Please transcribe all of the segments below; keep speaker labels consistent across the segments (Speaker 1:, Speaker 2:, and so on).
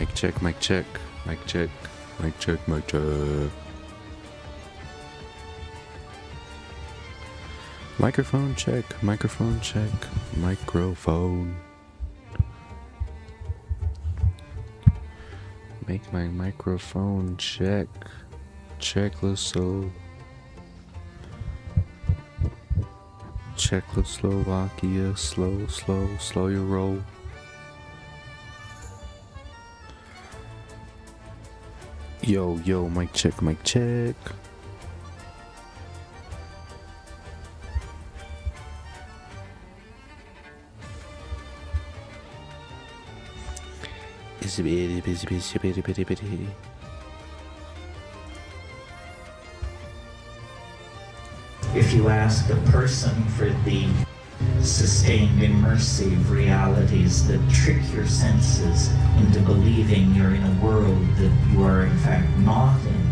Speaker 1: Mic check, mic check, mic check, mic check, mic check. Microphone check, microphone check, microphone. Make my microphone check. Czechoslovakia, slow your roll. Yo, mic check, mic check. Busy.
Speaker 2: If you ask a person for the sustained immersive realities that trick your senses into believing you're in a world that you are in fact not in,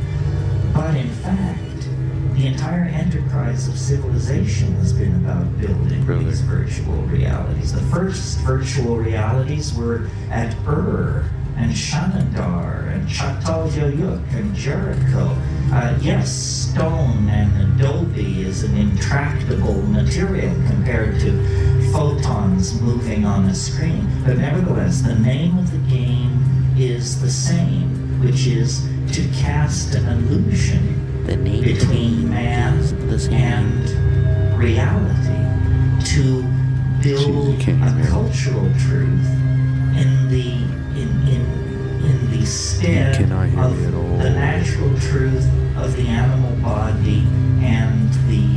Speaker 2: but in fact, the entire enterprise of civilization has been about building these virtual realities. The first virtual realities were at Ur and Shanandar and Çatalhöyük and Jericho. Yes, stone and adobe is an intractable material compared to photons moving on a screen. But nevertheless, the name of the game is the same, which is to cast an illusion between man and reality, to build a cultural truth in the stead of the natural truth of the animal body and the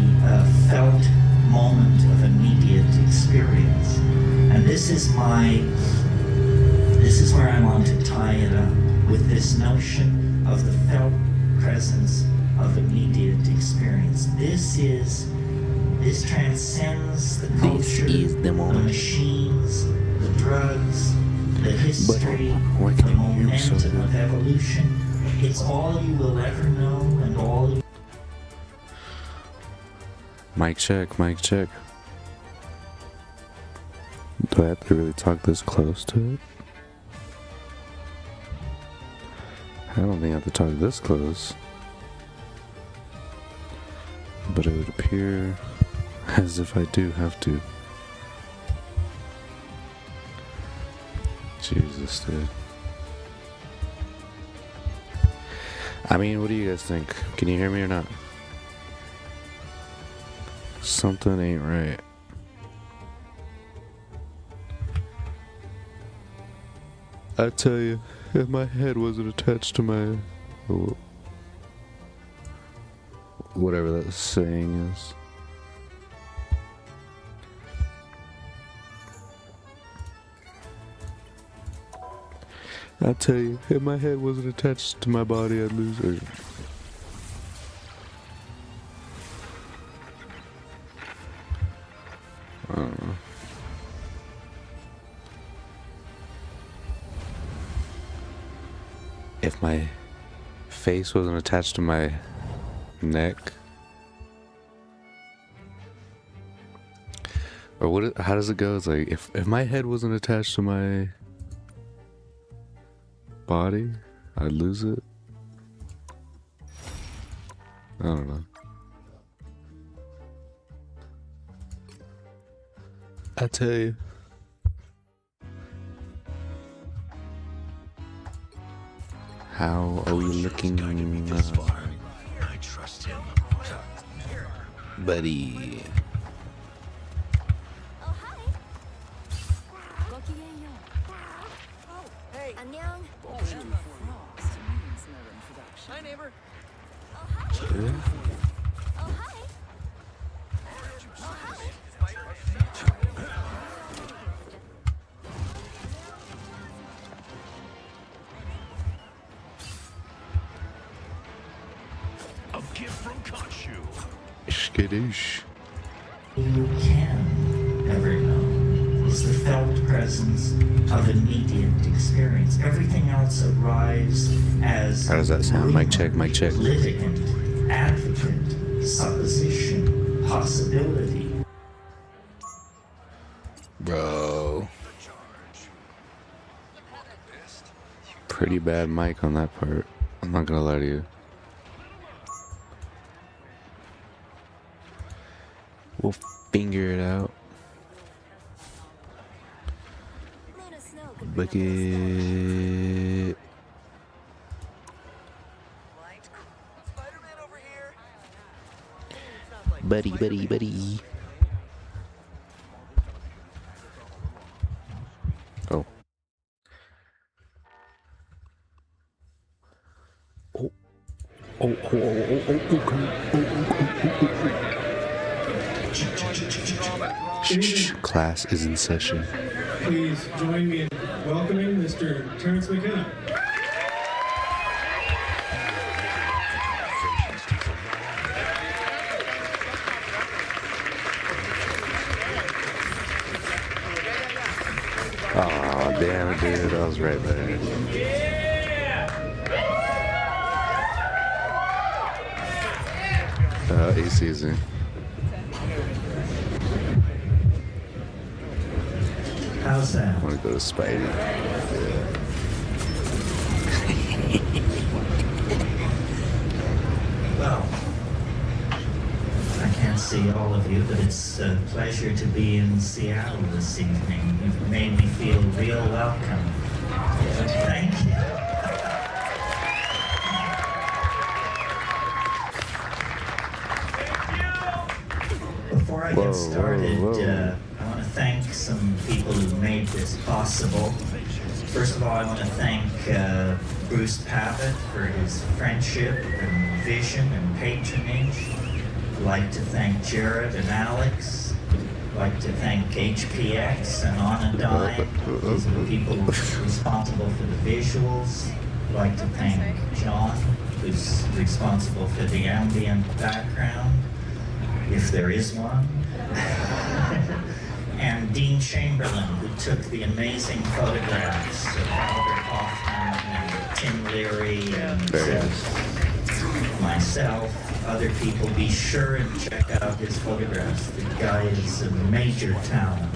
Speaker 2: felt moment of immediate experience. And this is where I want to tie it up with this notion of the felt presence of immediate experience. This transcends the culture, the machines, the drugs, the history, the momentum of evolution. It's all you will ever know and all you...
Speaker 1: Mic check, mic check. Do I have to really talk this close to it? I don't think I have to talk this close. But it would appear as if I do have to. Jesus, dude. I mean, what do you guys think? Can you hear me or not? Something ain't right. I tell you, if my head wasn't attached to my... whatever that saying is. I tell you, if my head wasn't attached to my body, I'd lose it. I don't know. If my face wasn't attached to my neck, or what? How does it go? It's like if my head wasn't attached to my body, I'd lose it. I don't know. I tell you. How are we looking?
Speaker 3: I trust him.
Speaker 1: Buddy.
Speaker 4: Oh, hi. Oh, hey. 안녕.
Speaker 3: Hi, neighbor.
Speaker 4: Oh, hi.
Speaker 1: Yeah.
Speaker 4: Oh, hi.
Speaker 3: A gift from Kachu.
Speaker 1: Skadoosh.
Speaker 2: You can ever know is the felt presence of immediate experience. Everything else arrives as...
Speaker 1: How does that sound? Mic check, mic check.
Speaker 2: Litigant, advocate, supposition, possibility.
Speaker 1: Bro. pretty bad mic on that part. I'm not gonna lie to you. We'll figure it out.
Speaker 4: Luna Snow could
Speaker 1: Bucket.
Speaker 3: Spider-Man over here.
Speaker 1: Buddy, buddy, buddy. Oh. Oh. Oh, oh, oh, oh, oh, Shh, class is in session.
Speaker 5: Please join me in welcoming Mr. Terrence McKenna.
Speaker 1: Oh, damn it, dude. I was right there. He's season.
Speaker 2: How's that?
Speaker 1: I want to go to Spidey.
Speaker 2: Well, I can't see all of you, but it's a pleasure to be in Seattle this evening. You've made me feel real welcome. Thank you. Before I get started, I want to thank some people who made this possible. First of all, I want to thank Bruce Pavitt for his friendship and vision and patronage. I'd like to thank Jared and Alex. I'd like to thank HPX and Onadine. These are the people responsible for the visuals. I'd like to thank John, who's responsible for the ambient background, if there is one. And Dean Chamberlain, who took the amazing photographs of Albert Hoffman and Tim Leary and myself, other people. Be sure and check out his photographs. The guy is a major talent.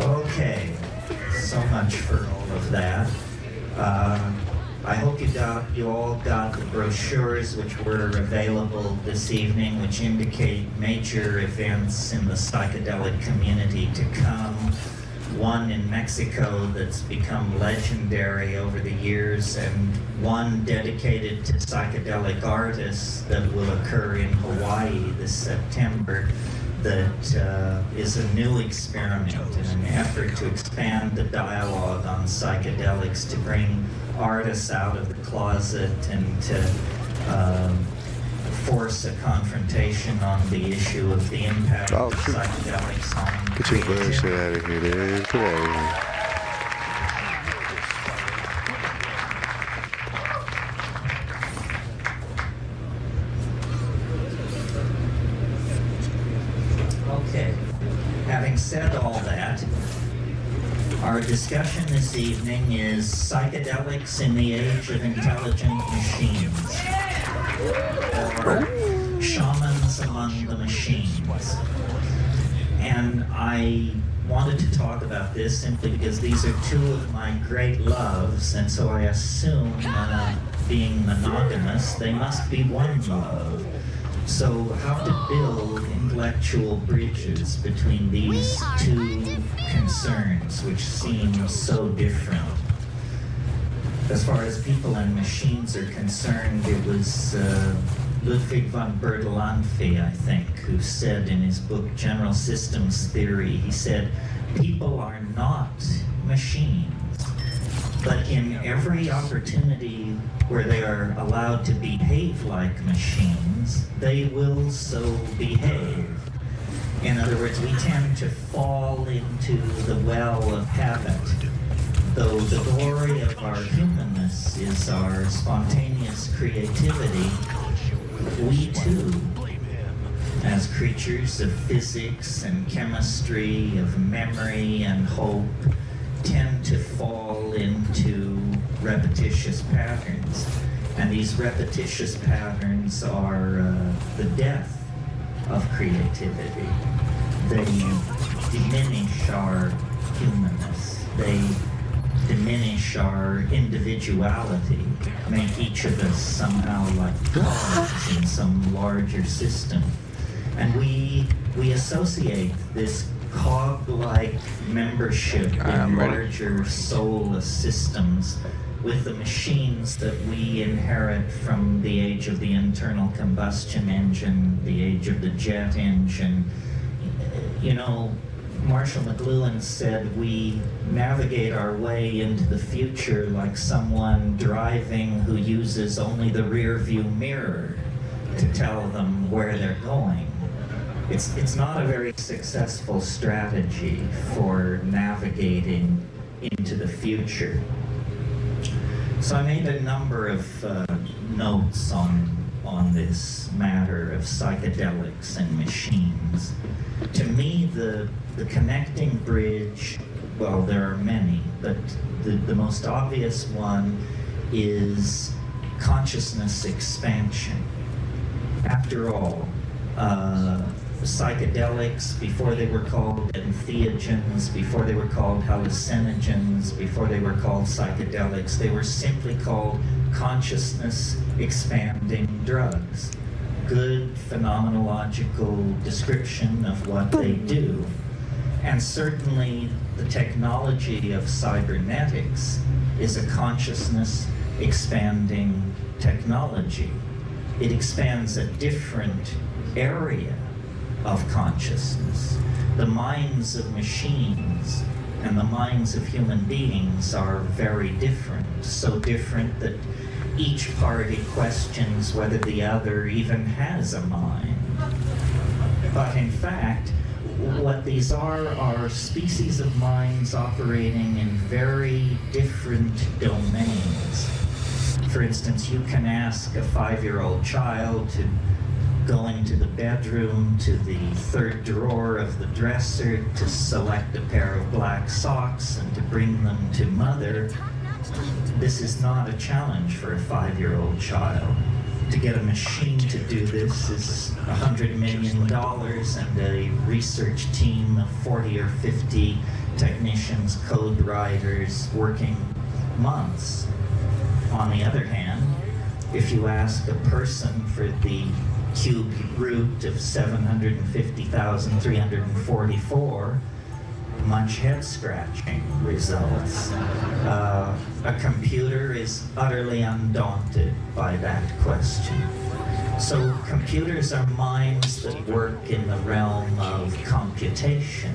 Speaker 2: Okay, so much for all of that. I hope you all got the brochures which were available this evening, which indicate major events in the psychedelic community to come. One in Mexico that's become legendary over the years, and one dedicated to psychedelic artists that will occur in Hawaii this September. That is a new experiment in an effort to expand the dialogue on psychedelics, to bring artists out of the closet and to force a confrontation on the issue of the impact of psychedelics on
Speaker 1: Get your
Speaker 2: creativity.
Speaker 1: bullshit out of here, dude. Get out of here.
Speaker 2: Okay. Having said all that, our discussion this evening is psychedelics in the age of intelligent machines, or shamans among the machines. And I wanted to talk about this simply because these are two of my great loves, and so I assume, being monogamous, they must be one love. So how to build intellectual bridges between these two concerns, which seem so different. As far as people and machines are concerned, it was Ludwig von Bertalanffy, I think, who said in his book General Systems Theory, he said, people are not machines, but in every opportunity where they are allowed to behave like machines, they will so behave. In other words, we tend to fall into the well of habit, though the glory of our humanness is our spontaneous creativity. We too, as creatures of physics and chemistry, of memory and hope, tend to fall into repetitious patterns. And these repetitious patterns are the death of creativity. They diminish our humanness. They diminish our individuality, make each of us somehow like cogs in some larger system. And we associate this cog-like membership in larger soulless systems with the machines that we inherit from the age of the internal combustion engine, the age of the jet engine. You know, Marshall McLuhan said we navigate our way into the future like someone driving who uses only the rear view mirror to tell them where they're going. It's not a very successful strategy for navigating into the future. So I made a number of notes on this matter of psychedelics and machines. To me, the connecting bridge, well, there are many, but the most obvious one is consciousness expansion. After all, psychedelics, before they were called entheogens, before they were called hallucinogens, before they were called psychedelics, they were simply called consciousness expanding drugs. Good phenomenological description of what they do. And certainly the technology of cybernetics is a consciousness expanding technology. It expands a different area of consciousness. The minds of machines and the minds of human beings are very different, so different that each party questions whether the other even has a mind. But in fact, what these are species of minds operating in very different domains. For instance, you can ask a 5-year-old child to go into the bedroom to the third drawer of the dresser to select a pair of black socks and to bring them to mother. This is not a challenge for a 5-year-old child. To get a machine to do this is $100 million and a research team of 40 or 50 technicians, code writers, working months. On the other hand, if you ask a person for the cube root of 750,344, much head-scratching results. A computer is utterly undaunted by that question. So computers are minds that work in the realm of computation,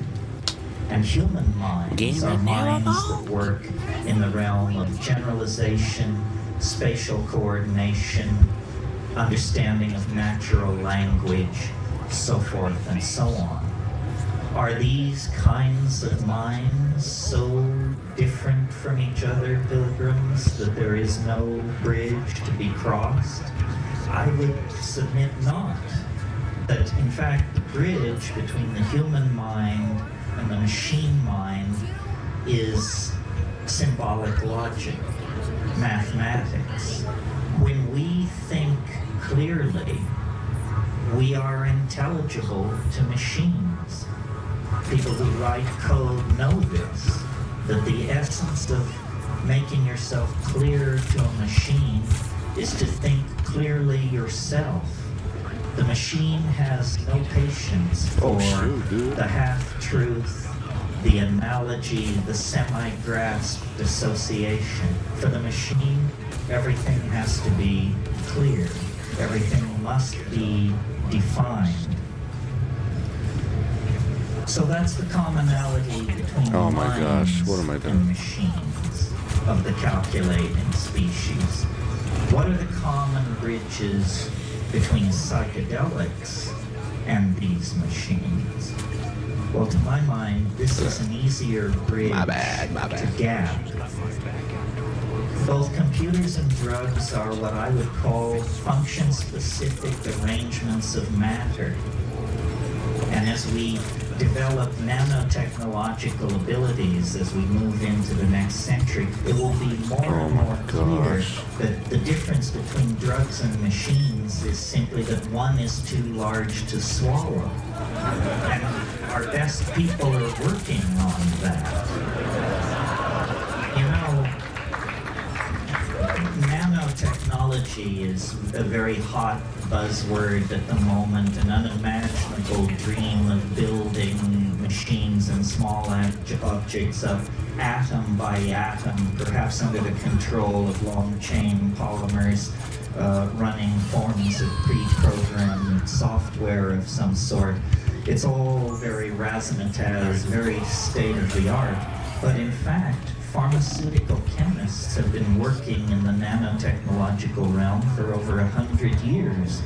Speaker 2: and human minds are minds that work in the realm of generalization, spatial coordination, understanding of natural language, so forth and so on. Are these kinds of minds so different from each other, pilgrims, that there is no bridge to be crossed? I would submit not. That in fact the bridge between the human mind and the machine mind is symbolic logic, mathematics. When we think clearly, we are intelligible to machines. People who write code know this, that the essence of making yourself clear to a machine is to think clearly yourself. The machine has no patience for the half-truth, the analogy, the semi-grasped association. For the machine, everything has to be clear. Everything must be defined. So that's the commonality between minds and machines of the calculating species. What are the common bridges between psychedelics and these machines? Well, to my mind, this is an easier bridge to gap. Both computers and drugs are what I would call function-specific arrangements of matter. And as we develop nanotechnological abilities as we move into the next century, it will be more and more clear that the difference between drugs and machines is simply that one is too large to swallow. And our best people are working on that. You know, technology is a very hot buzzword at the moment, an unimaginable dream of building machines and small objects up atom by atom, perhaps under the control of long-chain polymers, running forms of pre-programmed software of some sort. It's all very razzmatazz, very state-of-the-art, but in fact, pharmaceutical chemists have been working in the nanotechnological realm for over 100 years.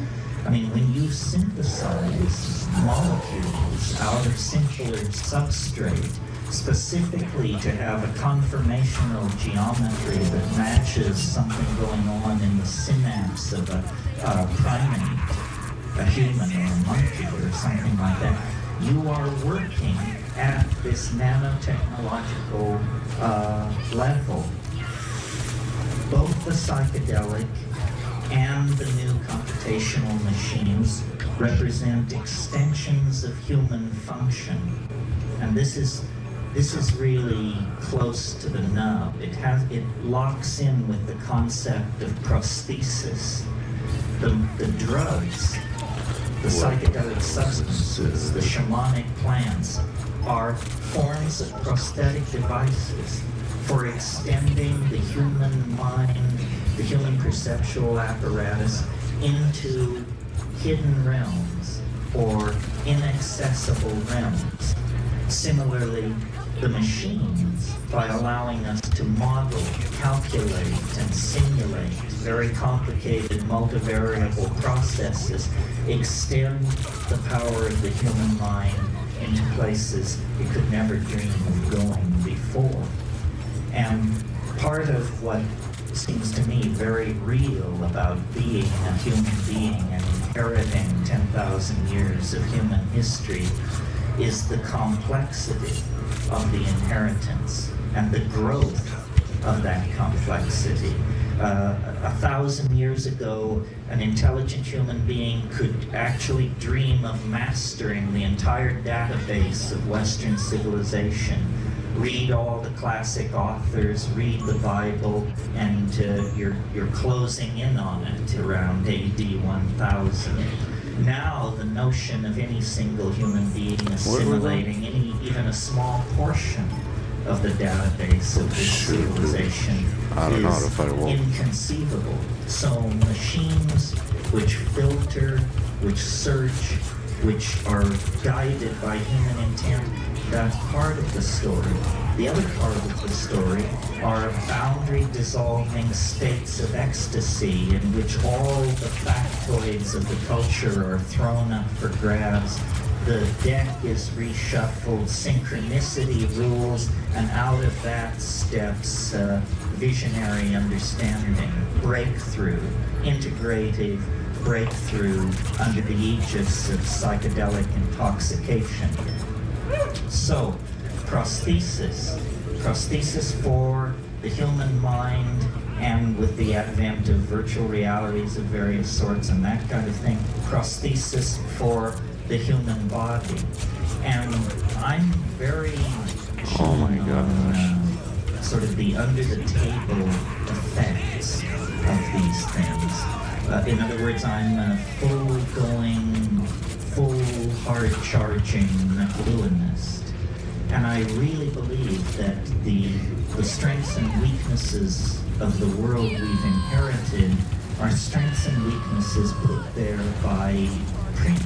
Speaker 2: I mean, when you synthesize molecules out of simpler substrate, specifically to have a conformational geometry that matches something going on in the synapse of a primate, a human or a monkey or something like that, you are working at this nanotechnological level. Both the psychedelic and the new computational machines represent extensions of human function. And this is really close to the nub. It locks in with the concept of prosthesis. The drugs, the psychedelic substances, the shamanic plants are forms of prosthetic devices for extending the human mind, the human perceptual apparatus into hidden realms or inaccessible realms. Similarly, the machines, by allowing us to model, calculate, and simulate very complicated multivariable processes, extend the power of the human mind into places it could never dream of going before. And part of what seems to me very real about being a human being and inheriting 10,000 years of human history is the complexity of the inheritance and the growth of that complexity. 1,000 years ago, an intelligent human being could actually dream of mastering the entire database of Western civilization, read all the classic authors, read the Bible, and you're closing in on it around AD 1000. Now the notion of any single human being assimilating even a small portion of the database of this civilization is inconceivable. So machines which filter, which search, which are guided by human intent, that's part of the story. The other part of the story are boundary-dissolving states of ecstasy in which all the factoids of the culture are thrown up for grabs. The deck is reshuffled, synchronicity rules, and out of that steps visionary understanding, breakthrough, integrative breakthrough under the aegis of psychedelic intoxication. So, prosthesis for the human mind, and with the advent of virtual realities of various sorts and that kind of thing, prosthesis for the human body. And I'm very keen on sort of the under-the-table effects of these things. In other words, I'm a full hard-charging McLuhanist. And I really believe that the strengths and weaknesses of the world we've inherited are strengths and weaknesses put there by print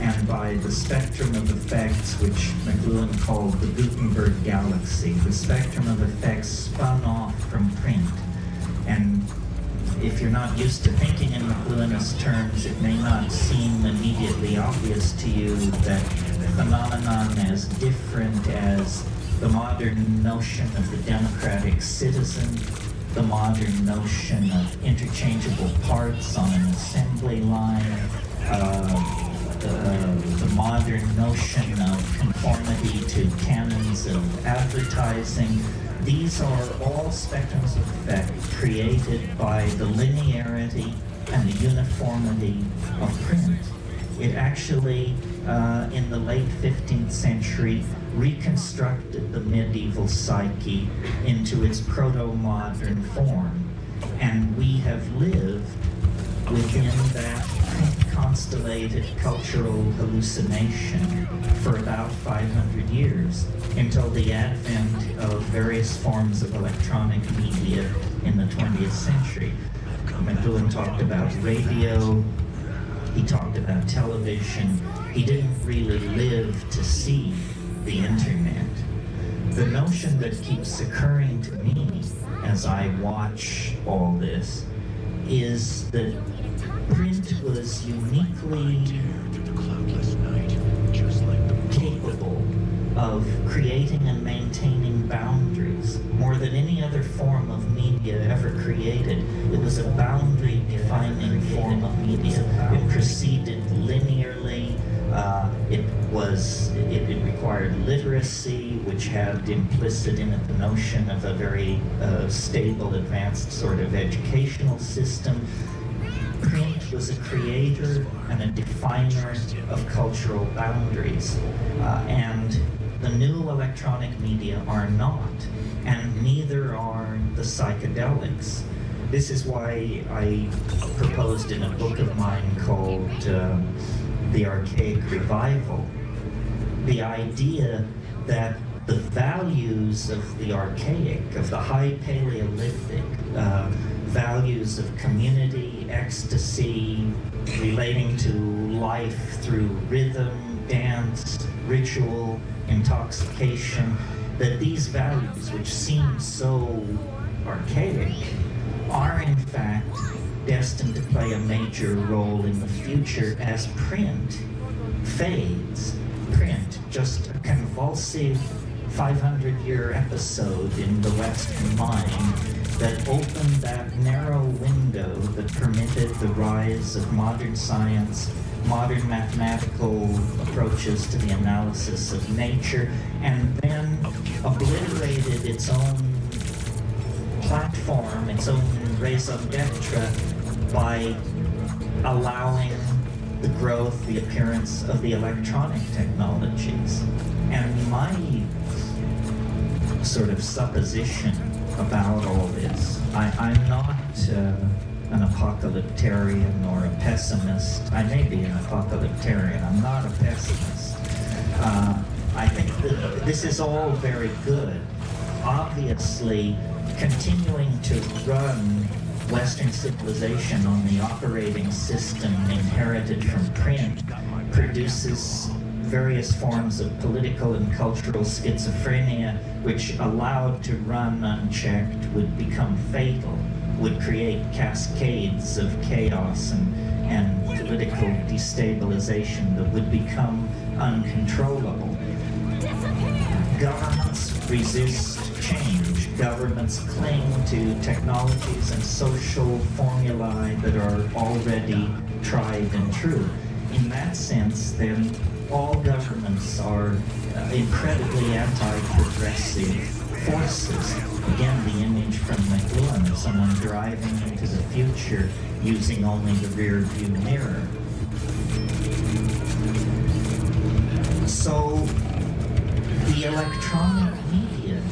Speaker 2: and by the spectrum of effects which McLuhan called the Gutenberg galaxy, the spectrum of effects spun off from print. And if you're not used to thinking in McLuhanist terms, it may not seem immediately obvious to you that phenomenon as different as the modern notion of the democratic citizen, the modern notion of interchangeable parts on an assembly line, the modern notion of conformity to canons of advertising. These are all spectrums of effect created by the linearity and the uniformity of print. It actually, in the late 15th century, reconstructed the medieval psyche into its proto-modern form. And we have lived within that constellated cultural hallucination for about 500 years until the advent of various forms of electronic media in the 20th century. McLuhan talked about radio, he talked about television. He didn't really live to see the internet. The notion that keeps occurring to me as I watch all this is that print was uniquely capable of creating and maintaining boundaries more than any other form of media ever created. It was a boundary-defining form of media. It proceeded linearly. It required literacy, which had implicit in it the notion of a very stable, advanced sort of educational system. Print was a creator and a definer of cultural boundaries, and the new electronic media are not, and neither are the psychedelics. This is why I proposed in a book of mine called The Archaic Revival, the idea that the values of the archaic, of the high Paleolithic, values of community, ecstasy, relating to life through rhythm, dance, ritual, intoxication, that these values, which seem so archaic, are in fact destined to play a major role in the future as print fades. Print, just a convulsive 500-year episode in the Western mind that opened that narrow window that permitted the rise of modern science, modern mathematical approaches to the analysis of nature, and then obliterated its own platform, its own raison d'etre, by allowing the growth, the appearance of the electronic technologies. And my sort of supposition about all this, I'm not an apocalyptarian or a pessimist. I may be an apocalyptarian, I'm not a pessimist. I think that this is all very good. Obviously, continuing to run Western civilization on the operating system inherited from print produces various forms of political and cultural schizophrenia, which allowed to run unchecked would become fatal, would create cascades of chaos and political destabilization that would become uncontrollable. Governments resist change. Governments cling to technologies and social formulae that are already tried and true. In that sense, then, all governments are incredibly anti-progressive forces. Again, the image from McLuhan of someone driving into the future using only the rear view mirror. So, the electronic media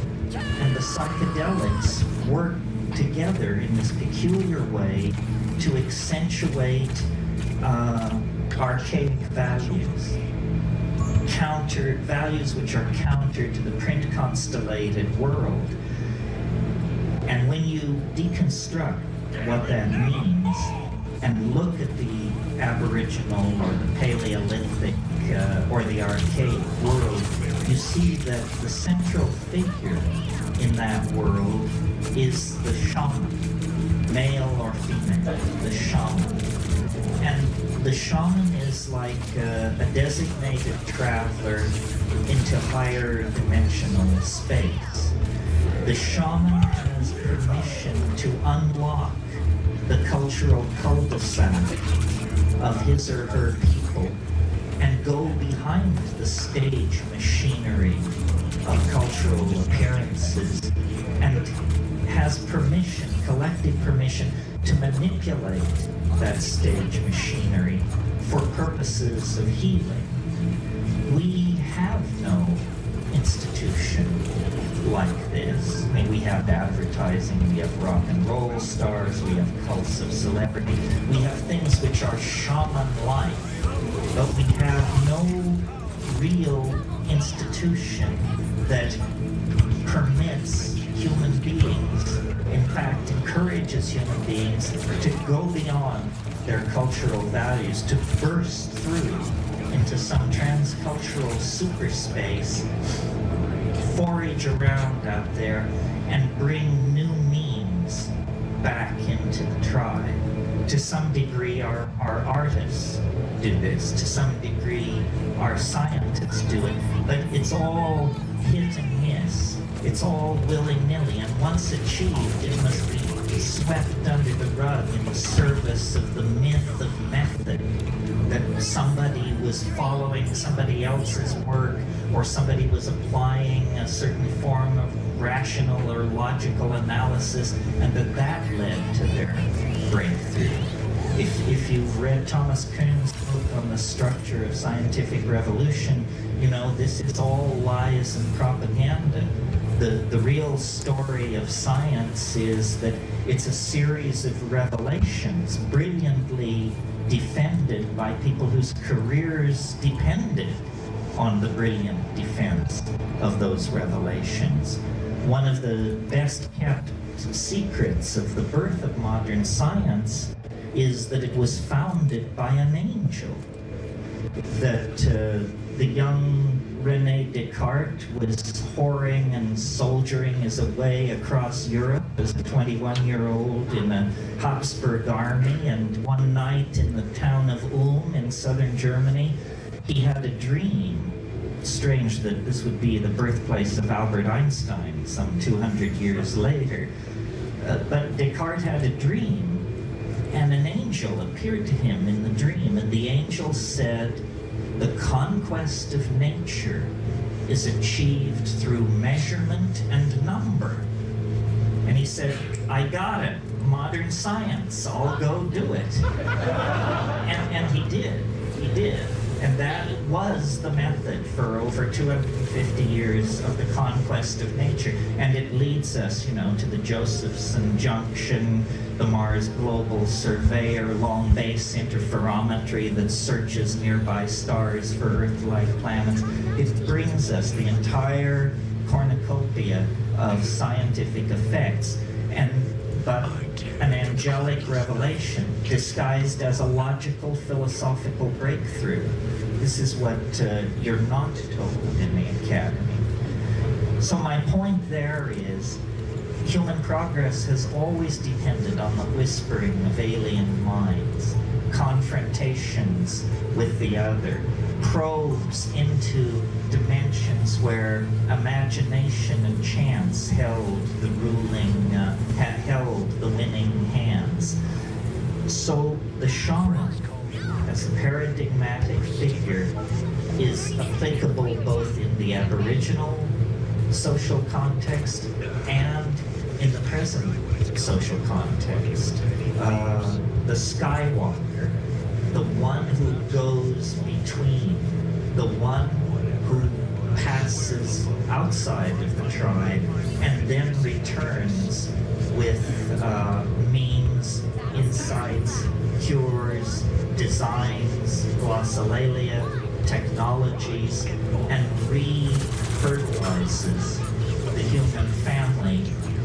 Speaker 2: and the psychedelics work together in this peculiar way to accentuate archaic values. Values which are counter to the print constellated world. And when you deconstruct what that means and look at the Aboriginal or the Paleolithic or the archaic world, you see that the central figure in that world is the shaman, male or female, the shaman. And the shaman is like a designated traveler into higher dimensional space. The shaman has permission to unlock the cultural cul-de-sac of his or her people and go behind the stage machinery of cultural appearances and has permission, collective permission, to manipulate that stage machinery for purposes of healing. We have no institution like this. I mean, we have advertising, we have rock and roll stars, we have cults of celebrity, we have things which are shaman-like, but we have no real institution that permits human beings, in fact, encourages human beings to go beyond their cultural values, to burst through into some transcultural superspace, forage around out there, and bring new means back into the tribe. To some degree, our artists do this. To some degree, our scientists do it. But it's all hit and miss. It's all willy-nilly. And once achieved, it must be swept under the rug in the service of the myth of method, that somebody was following somebody else's work, or somebody was applying a certain form of rational or logical analysis, and that led to their breakthrough. If you've read Thomas Kuhn's book on the structure of scientific revolution, you know this is all lies and propaganda. The real story of science is that it's a series of revelations brilliantly defended by people whose careers depended on the brilliant defense of those revelations. One of the best kept secrets of the birth of modern science is that it was founded by an angel. That the young René Descartes was whoring and soldiering his way across Europe as a 21-year-old in a Habsburg army, and one night in the town of Ulm in southern Germany, he had a dream. Strange that this would be the birthplace of Albert Einstein some 200 years later. But Descartes had a dream, and an angel appeared to him in the dream, and the angel said, "The conquest of nature is achieved through measurement and number." And he said, "I got it, modern science, I'll go do it." And he did. And that was the method for over 250 years of the conquest of nature. And it leads us, to the Josephson Junction, the Mars Global Surveyor, long base interferometry that searches nearby stars for Earth-like planets. It brings us the entire cornucopia of scientific effects, but an angelic revelation disguised as a logical philosophical breakthrough. This is what you're not told in the academy. So my point there is, human progress has always depended on the whispering of alien minds, confrontations with the other, probes into dimensions where imagination and chance held the winning hands. So the shaman, as a paradigmatic figure, is applicable both in the Aboriginal social context and in the present social context. The Skywalker, the one who goes between, the one who passes outside of the tribe and then returns with means, insights, cures, designs, glossolalia, technologies, and re-fertilizes the human family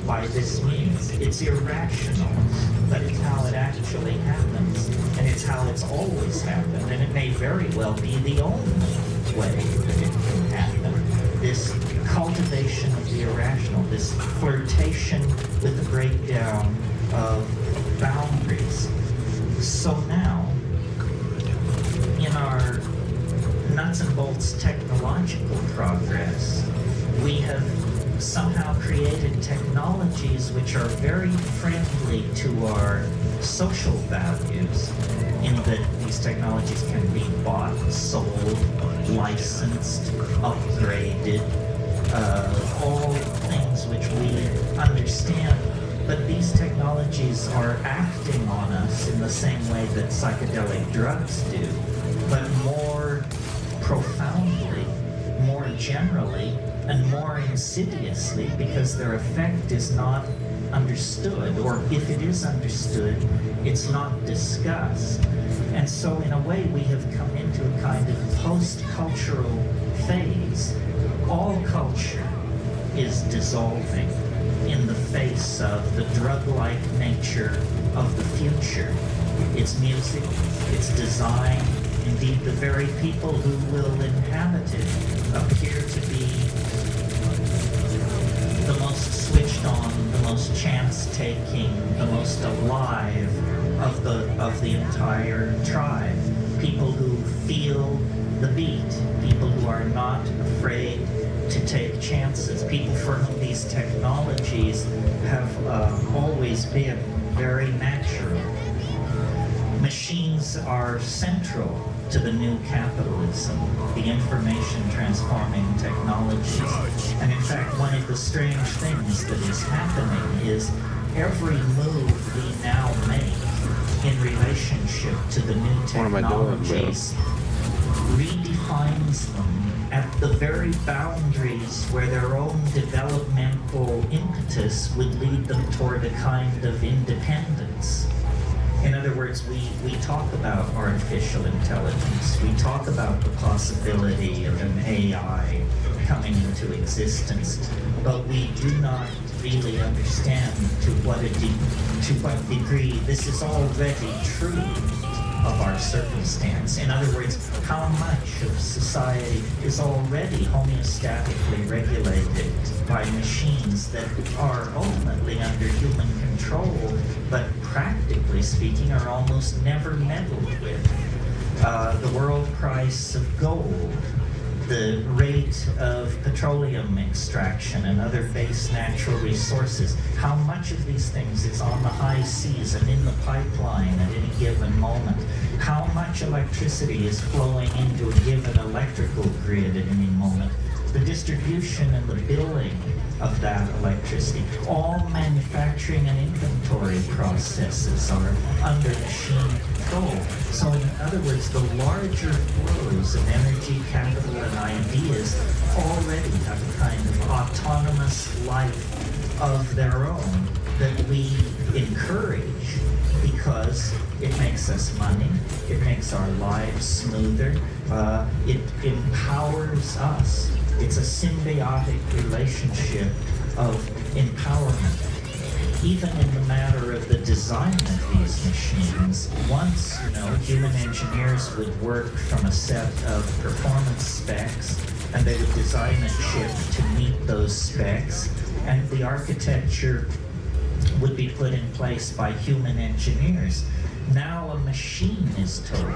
Speaker 2: by this means. It's irrational, but it's how it actually happens, and it's how it's always happened, and it may very well be the only way that it can happen. This cultivation of the irrational, this flirtation with the breakdown of boundaries. So now, in our nuts and bolts technological progress, we have somehow created technologies which are very friendly to our social values, in that these technologies can be bought, sold, licensed, upgraded, all things which we understand. But these technologies are acting on us in the same way that psychedelic drugs do, but more profoundly, more generally, and more insidiously because their effect is not understood, or if it is understood, it's not discussed. And so in a way we have come into a kind of post-cultural phase. All culture is dissolving in the face of the drug-like nature of the future. Its music, its design, indeed the very people who will inhabit it appear to be the most switched on, the most chance-taking, the most alive of the entire tribe. People who feel the beat, people who are not afraid to take chances, people for whom these technologies have always been very natural. Machines are central to the new capitalism, the information transforming technologies. And in fact, one of the strange things that is happening is every move we now make in relationship to the new technologies redefines them at the very boundaries where their own developmental impetus would lead them toward a kind of independence. In other words, we talk about artificial intelligence. We talk about the possibility of an AI coming into existence, but we do not really understand to what degree this is already true of our circumstance. In other words, how much of society is already homeostatically regulated by machines that are ultimately under human control, but practically speaking are almost never meddled with. The world price of gold, the rate of petroleum extraction and other base natural resources, how much of these things is on the high seas and in the pipeline at any given moment, how much electricity is flowing into a given electrical grid at any moment, the distribution and the billing of that electricity. All manufacturing and inventory processes are under machine control. So in other words, the larger flows of energy, capital, and ideas already have a kind of autonomous life of their own that we encourage because it makes us money, it makes our lives smoother, it empowers us. It's a symbiotic relationship of empowerment. Even in the matter of the design of these machines, once, human engineers would work from a set of performance specs, and they would design a chip to meet those specs, and the architecture would be put in place by human engineers. Now a machine is told,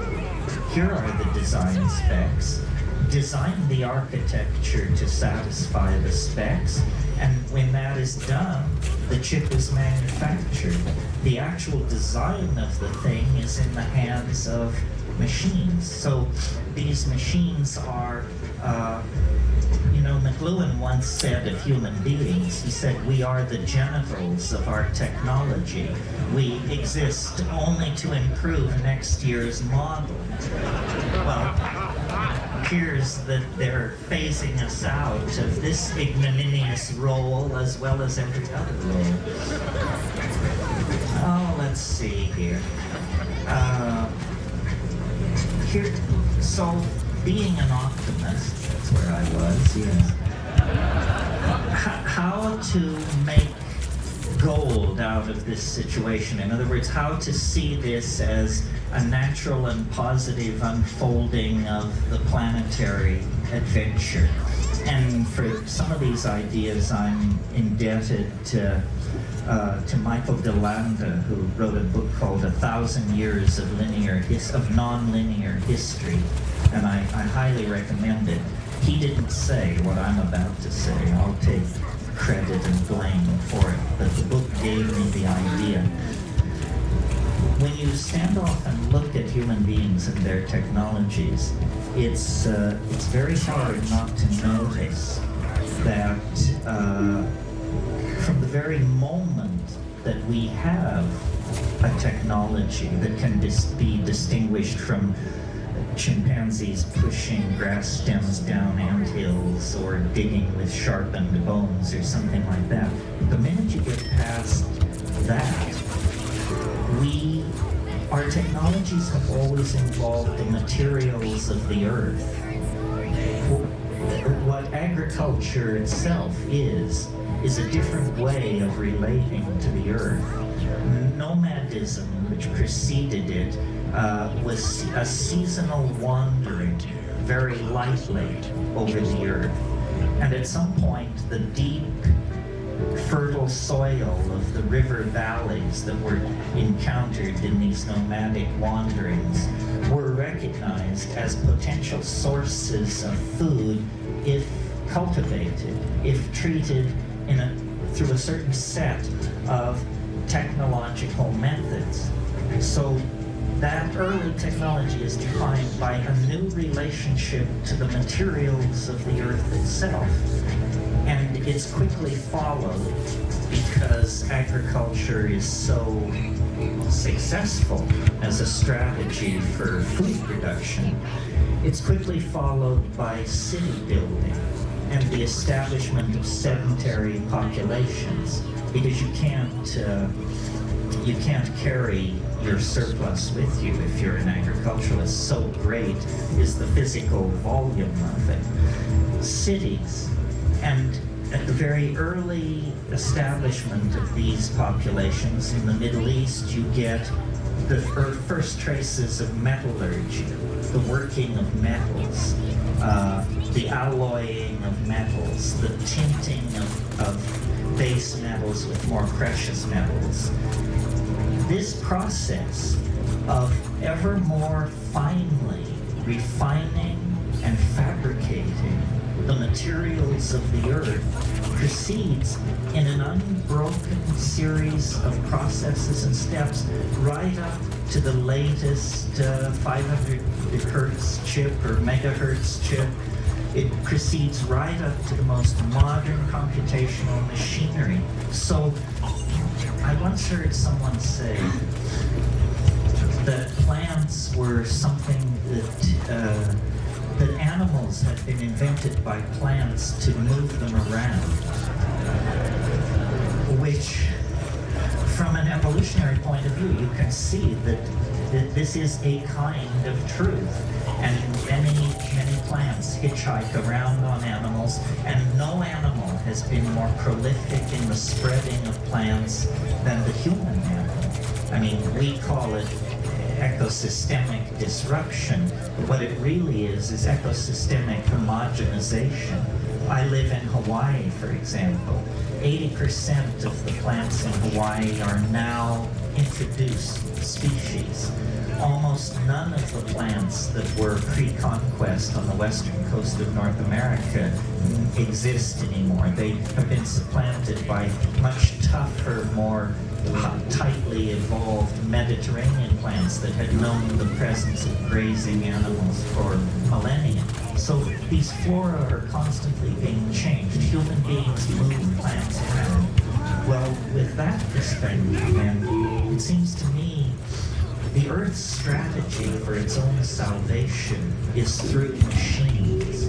Speaker 2: here are the design specs, design the architecture to satisfy the specs, and when that is done, the chip is manufactured. The actual design of the thing is in the hands of machines. So these machines are, McLuhan once said of human beings, he said, we are the genitals of our technology. We exist only to improve next year's model. Well, it appears that they're phasing us out of this ignominious role as well as every other role. Oh, let's see here. So being an optimist, that's where I was, yes. How to make gold out of this situation. In other words, how to see this as a natural and positive unfolding of the planetary adventure. And for some of these ideas, I'm indebted to Michael DeLanda, who wrote a book called 1,000 Years of Non-Linear History, and I highly recommend it. He didn't say what I'm about to say. I'll take credit and blame for it, but the book gave me the idea. When you stand off and look at human beings and their technologies, it's very hard not to notice that from the very moment that we have a technology that can be distinguished from chimpanzees pushing grass stems down ant hills or digging with sharpened bones or something like that. The minute you get past that, our technologies have always involved the materials of the earth. What agriculture itself is a different way of relating to the earth. Nomadism, which preceded it, was a seasonal wandering very lightly over the earth. And at some point, the deep, fertile soil of the river valleys that were encountered in these nomadic wanderings were recognized as potential sources of food if cultivated, if treated through a certain set of technological methods. So that early technology is defined by a new relationship to the materials of the earth itself. And it's quickly followed, because agriculture is so successful as a strategy for food production, it's quickly followed by city building and the establishment of sedentary populations, because you can't carry your surplus with you if you're an agriculturalist. So great is the physical volume of it. Cities, and at the very early establishment of these populations in the Middle East, you get the first traces of metallurgy, the working of metals, the alloying of metals, the tinting of base metals with more precious metals. This process of ever more finely refining and fabricating the materials of the earth proceeds in an unbroken series of processes and steps right up to the latest 500 hertz chip or megahertz chip. It proceeds right up to the most modern computational machinery. So I once heard someone say that plants were something that animals had been invented by plants to move them around, which, from an evolutionary point of view, you can see that this is a kind of truth. And many plants hitchhike around on animals, and no animal has been more prolific in the spreading of plants than the human animal. I mean, we call it ecosystemic disruption. What it really is ecosystemic homogenization. I live in Hawaii, for example. 80% of the plants in Hawaii are now introduced species. Almost none of the plants that were pre-conquest on the western coast of North America exist anymore. They have been supplanted by much tougher, more tightly evolved Mediterranean plants that had known the presence of grazing animals for millennia. So these flora are constantly being changed. Human beings move plants around. Well, with that perspective, then, it seems to me the Earth's strategy for its own salvation is through machines.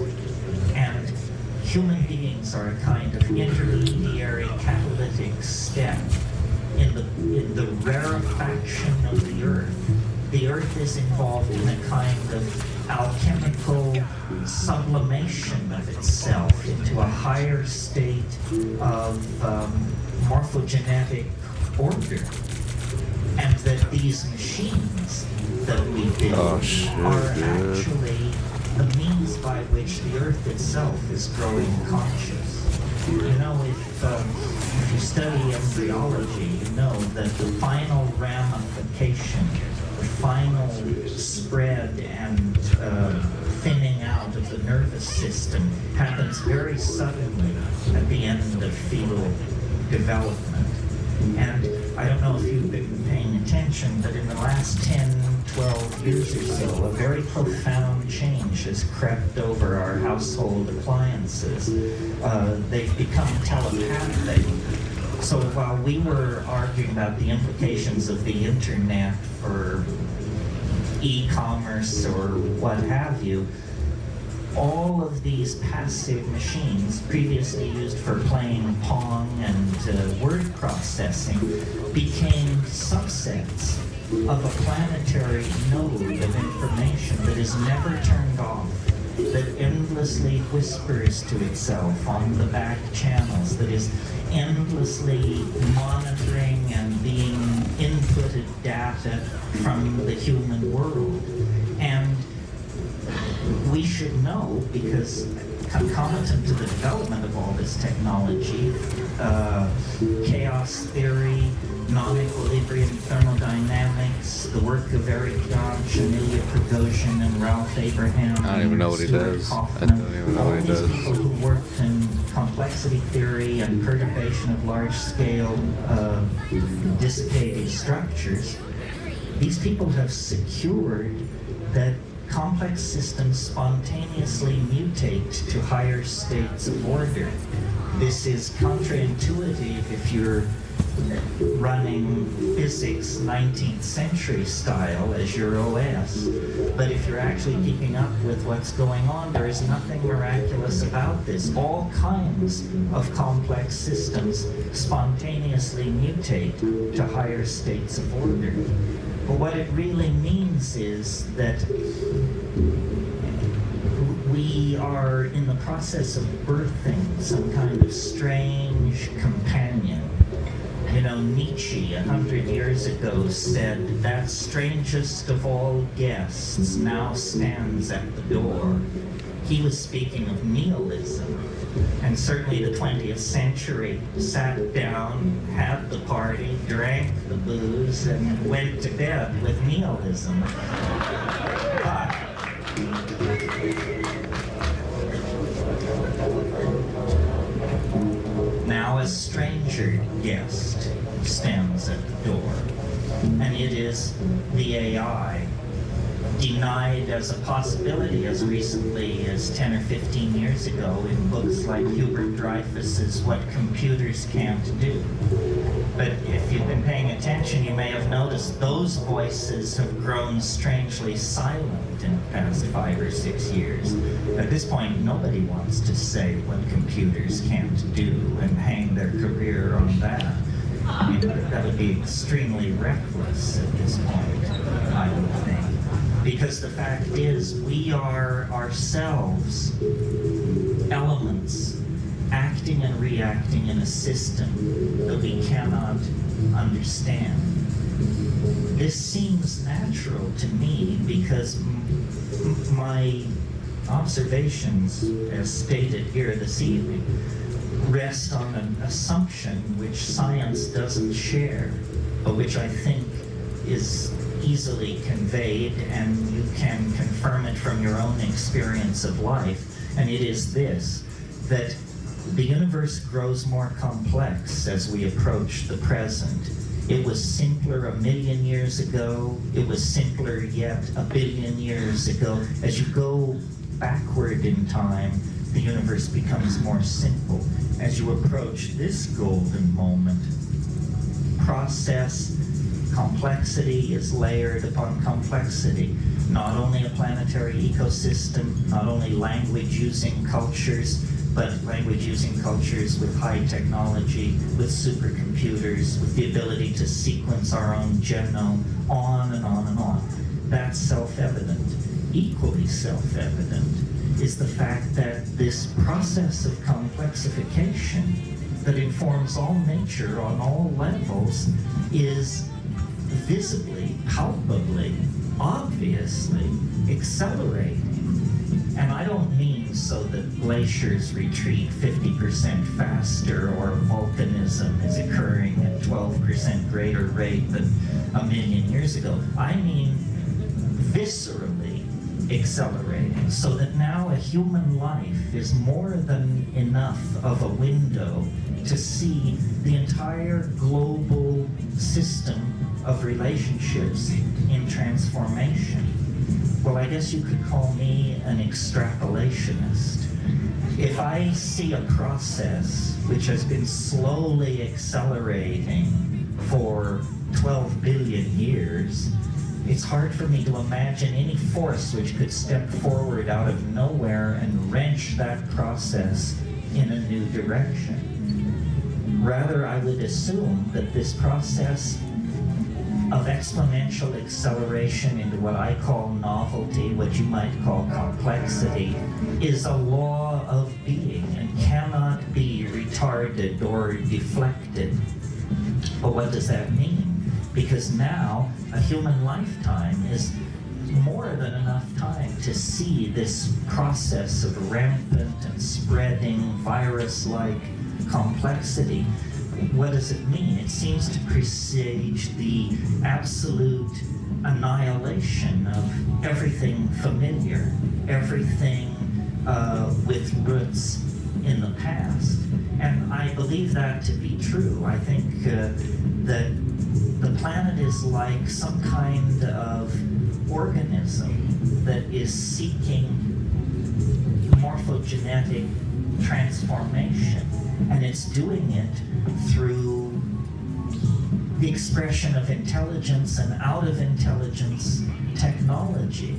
Speaker 2: And human beings are a kind of intermediary catalytic step in the rarefaction of the Earth. The Earth is involved in a kind of alchemical sublimation of itself into a higher state of morphogenetic order. And that these machines that we build are actually the means by which the Earth itself is growing conscious. You know, if you study embryology, you know that the final ramification, the final spread and thinning out of the nervous system happens very suddenly at the end of fetal development. And I don't know if you've been paying attention, but in the last 10, 12 years or so, a very profound change has crept over our household appliances. They've become telepathic. So while we were arguing about the implications of the internet for e-commerce or what have you, all of these passive machines previously used for playing Pong and word processing became subsets of a planetary node of information that is never turned off, that endlessly whispers to itself on the back channels, that is endlessly monitoring and being inputted data from the human world. And we should know, because concomitant to the development of all this technology, chaos theory, non-equilibrium thermodynamics, the work of Eric Dodge, Amelia Prigozhin, and Ralph Abraham.
Speaker 1: I don't even know what he does. I don't even know what he does.
Speaker 2: All these people who worked in complexity theory and perturbation of large-scale dissipating structures, these people have secured that complex systems spontaneously mutate to higher states of order. This is counterintuitive if you're running physics 19th century style as your OS. But if you're actually keeping up with what's going on, there is nothing miraculous about this. All kinds of complex systems spontaneously mutate to higher states of order. But what it really means is that we are in the process of birthing some kind of strange companion. You know, Nietzsche 100 years ago said, "That strangest of all guests now stands at the door." He was speaking of nihilism. And certainly the 20th century sat down, had the party, drank the booze, and went to bed with nihilism. But now a stranger guest stands at the door, and it is the AI, denied as a possibility as recently as 10 or 15 years ago in books like Hubert Dreyfus's What Computers Can't Do. But if you've been paying attention, you may have noticed those voices have grown strangely silent in the past 5 or 6 years. At this point, nobody wants to say what computers can't do and hang their career on that. I mean, that would be extremely reckless at this point, I would think. Because the fact is, we are ourselves elements acting and reacting in a system that we cannot understand. This seems natural to me because my observations, as stated here this evening, rest on an assumption which science doesn't share, but which I think is easily conveyed, and you can confirm it from your own experience of life, and it is this, that the universe grows more complex as we approach the present. It was simpler 1,000,000 years ago, it was simpler yet 1,000,000,000 years ago. As you go backward in time, the universe becomes more simple. As you approach this golden moment, process, complexity is layered upon complexity. Not only a planetary ecosystem, not only language-using cultures, but language-using cultures with high technology, with supercomputers, with the ability to sequence our own genome, on and on and on. That's self-evident. Equally self-evident is the fact that this process of complexification that informs all nature on all levels is visibly, palpably, obviously accelerating. And I don't mean so that glaciers retreat 50% faster or volcanism is occurring at 12% greater rate than 1,000,000 years ago. I mean viscerally accelerating, so that now a human life is more than enough of a window to see the entire global system of relationships in transformation. Well, I guess you could call me an extrapolationist. If I see a process which has been slowly accelerating for 12 billion years, It's hard for me to imagine any force which could step forward out of nowhere and wrench that process in a new direction. Rather, I would assume that this process of exponential acceleration into what I call novelty, what you might call complexity, is a law of being and cannot be retarded or deflected. But what does that mean? Because now a human lifetime is more than enough time to see this process of rampant and spreading virus-like complexity. What does it mean? It seems to presage the absolute annihilation of everything familiar, everything with roots in the past. And I believe that to be true. I think that the planet is like some kind of organism that is seeking morphogenetic transformation. And it's doing it through the expression of intelligence and out of intelligence technology.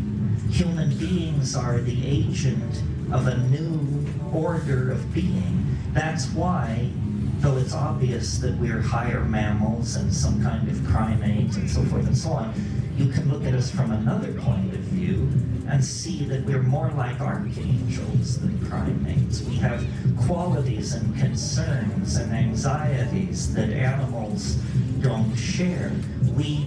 Speaker 2: Human beings are the agent of a new order of being. That's why, though it's obvious that we're higher mammals and some kind of primates and so forth and so on, you can look at us from another point of view and see that we're more like archangels than primates. We have qualities and concerns and anxieties that animals don't share. We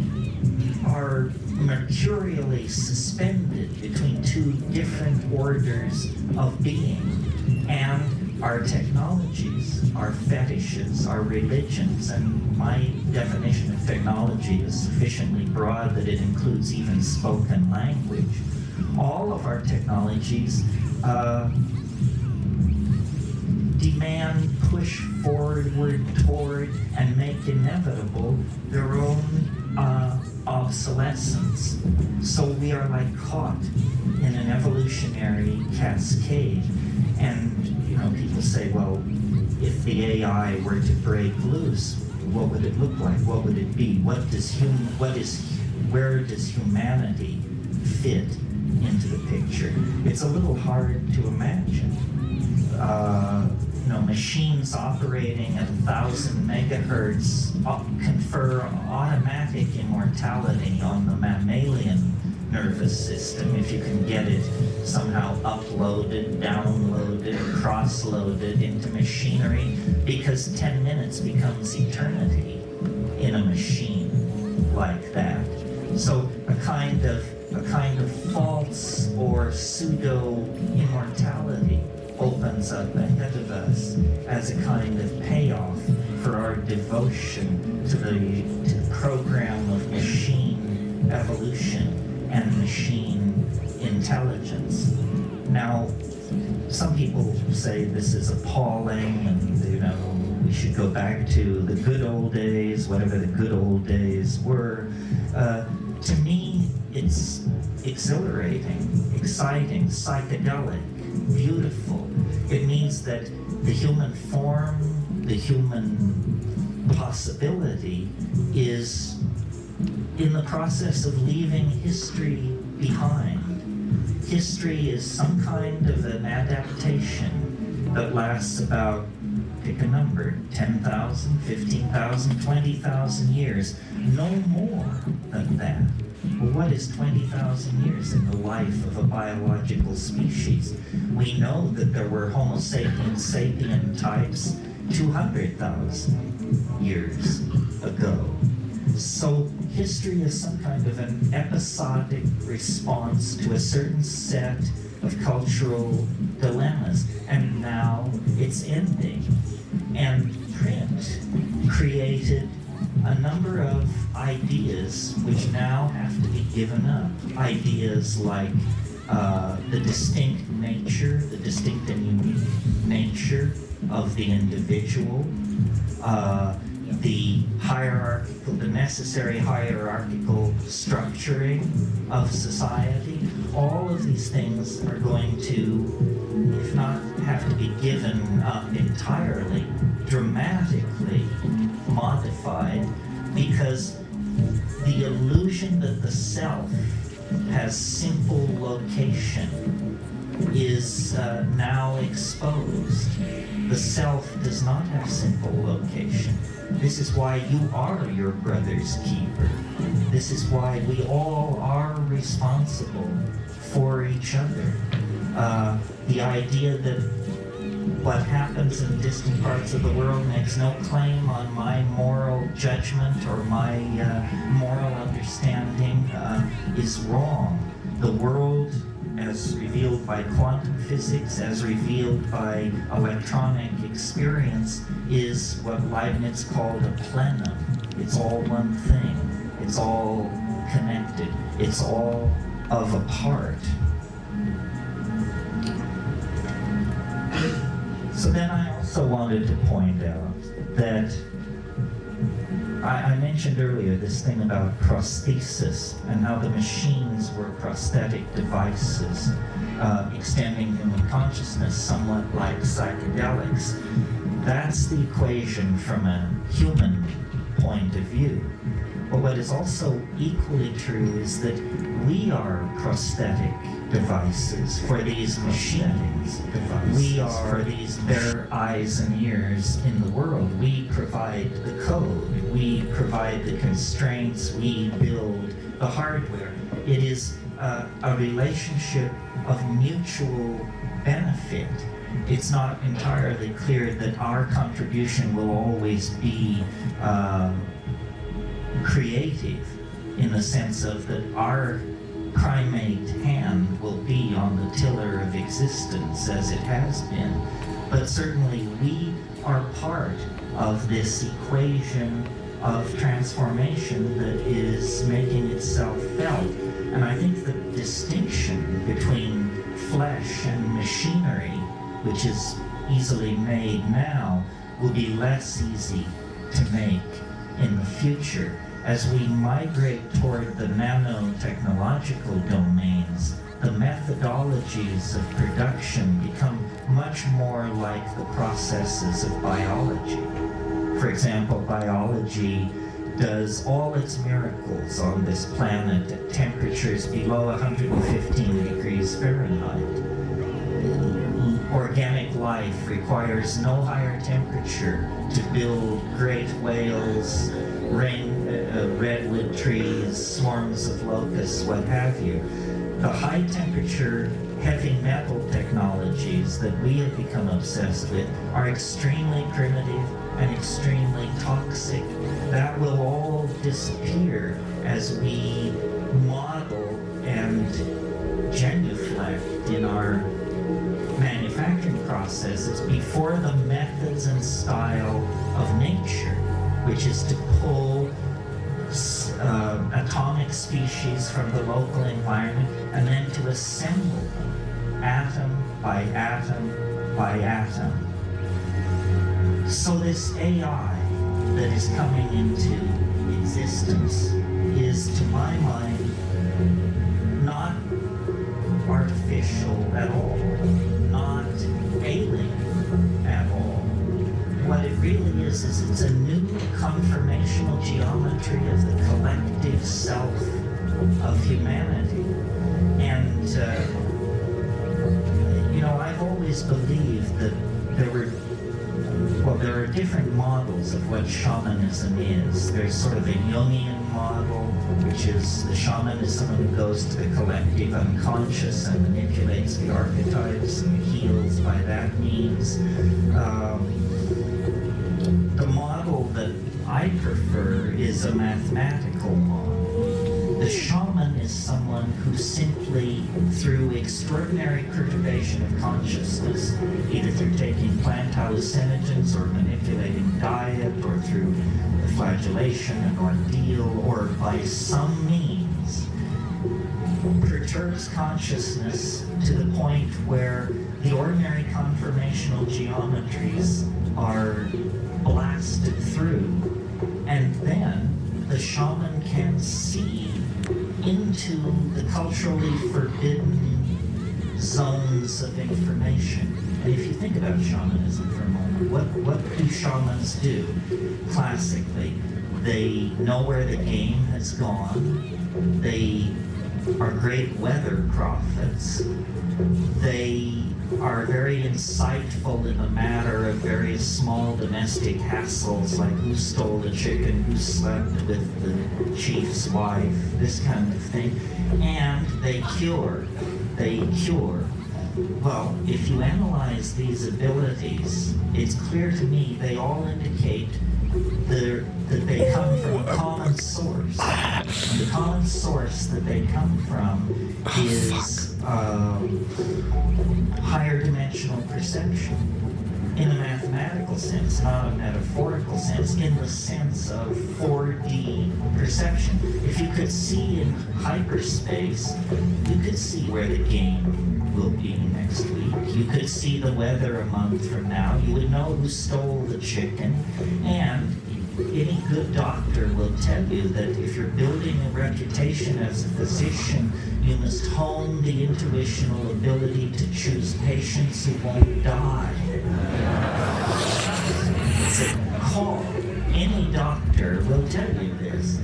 Speaker 2: are mercurially suspended between two different orders of being, and our technologies, our fetishes, our religions, and my definition of technology is sufficiently broad that it includes even spoken language. All of our technologies demand, push forward toward, and make inevitable their own obsolescence. So we are like caught in an evolutionary cascade. And people say, well, if the AI were to break loose, what would it look like? What would it be? Where does humanity fit into the picture? It's a little hard to imagine. Machines operating at 1,000 megahertz confer automatic immortality on the mammalian nervous system if you can get it somehow uploaded, downloaded, cross-loaded into machinery, because 10 minutes becomes eternity in a machine like that. So a kind of false or pseudo immortality opens up ahead of us as a kind of payoff for our devotion to the program of machine evolution and machine intelligence. Now, some people say this is appalling, and we should go back to the good old days, whatever the good old days were. To me, it's exhilarating, exciting, psychedelic, beautiful. It means that the human form, the human possibility is in the process of leaving history behind. History is some kind of an adaptation that lasts about, pick a number, 10,000, 15,000, 20,000 years. No more than that. Well, what is 20,000 years in the life of a biological species? We know that there were Homo sapiens sapien types 200,000 years ago. So history is some kind of an episodic response to a certain set of cultural dilemmas, and now it's ending. And print created a number of ideas which now have to be given up. Ideas like the distinct nature, the distinct and unique nature of the individual, the hierarchical, the necessary hierarchical structuring of society. All of these things are going to, if not have to be given up entirely, dramatically modified, because the illusion that the self has simple location is now exposed. The self does not have simple location. This is why you are your brother's keeper. This is why we all are responsible for each other. The idea that what happens in distant parts of the world makes no claim on my moral judgment or my moral understanding is wrong. The world, as revealed by quantum physics, as revealed by electronic experience, is what Leibniz called a plenum. It's all one thing. It's all connected. It's all of a part. So then I also wanted to point out that I mentioned earlier this thing about prosthesis and how the machines were prosthetic devices, extending human consciousness somewhat like psychedelics. That's the equation from a human point of view. But what is also equally true is that we are prosthetic devices for these machines. We are their eyes and ears in the world. We provide the code. We provide the constraints. We build the hardware. It is a relationship of mutual benefit. It's not entirely clear that our contribution will always be creative, in the sense of that our primate hand will be on the tiller of existence as it has been. But certainly we are part of this equation of transformation that is making itself felt. And I think the distinction between flesh and machinery, which is easily made now, will be less easy to make in the future. As we migrate toward the nanotechnological domains, the methodologies of production become much more like the processes of biology. For example, biology does all its miracles on this planet at temperatures below 115 degrees Fahrenheit. Organic life requires no higher temperature to build great whales, redwood trees, swarms of locusts, what have you. The high temperature heavy metal technologies that we have become obsessed with are extremely primitive and extremely toxic. That will all disappear as we model and genuflect in our manufacturing processes before the methods and style of nature, which is to pull atomic species from the local environment and then to assemble them atom by atom by atom. So this AI that is coming into existence is, to my mind, not artificial at all, not alien at all. What it really is it's a new conformational geometry of the collective self of humanity. And, I've always believed that there are different models of what shamanism is. There's sort of a Jungian model, which is the shamanism who goes to the collective unconscious and manipulates the archetypes and heals by that means. The model that I prefer is a mathematical model. The shaman is someone who simply, through extraordinary perturbation of consciousness, either through taking plant hallucinogens or manipulating diet or through flagellation and ordeal or by some means, perturbs consciousness to the point where the ordinary conformational geometries are blasted through, and then the shaman can see into the culturally forbidden zones of information. And if you think about shamanism for a moment, what do shamans do classically? They know where the game has gone. They are great weather prophets. They are very insightful in the matter of various small domestic hassles like who stole the chicken, who slept with the chief's wife, this kind of thing. And they cure. They cure. Well, if you analyze these abilities, it's clear to me they all indicate that they come from a common source. And the common source that they come from is higher dimensional perception in a mathematical sense, not a metaphorical sense, in the sense of 4D perception. If you could see in hyperspace, you could see where the game will be next week. You could see the weather a month from now. You would know who stole the chicken. And any good doctor will tell you that if you're building a reputation as a physician, you must hone the intuitional ability to choose patients who won't die. It's a call. Any doctor will tell you this.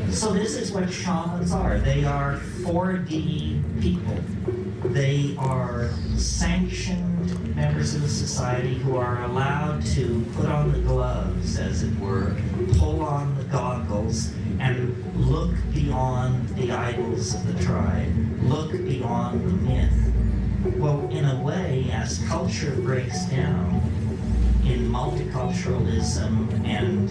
Speaker 2: So this is what shamans are. They are 4D people. They are sanctioned members of the society who are allowed to put on the gloves, as it were, pull on the goggles, and look beyond the idols of the tribe, look beyond the myth. Well, in a way, as culture breaks down, in multiculturalism and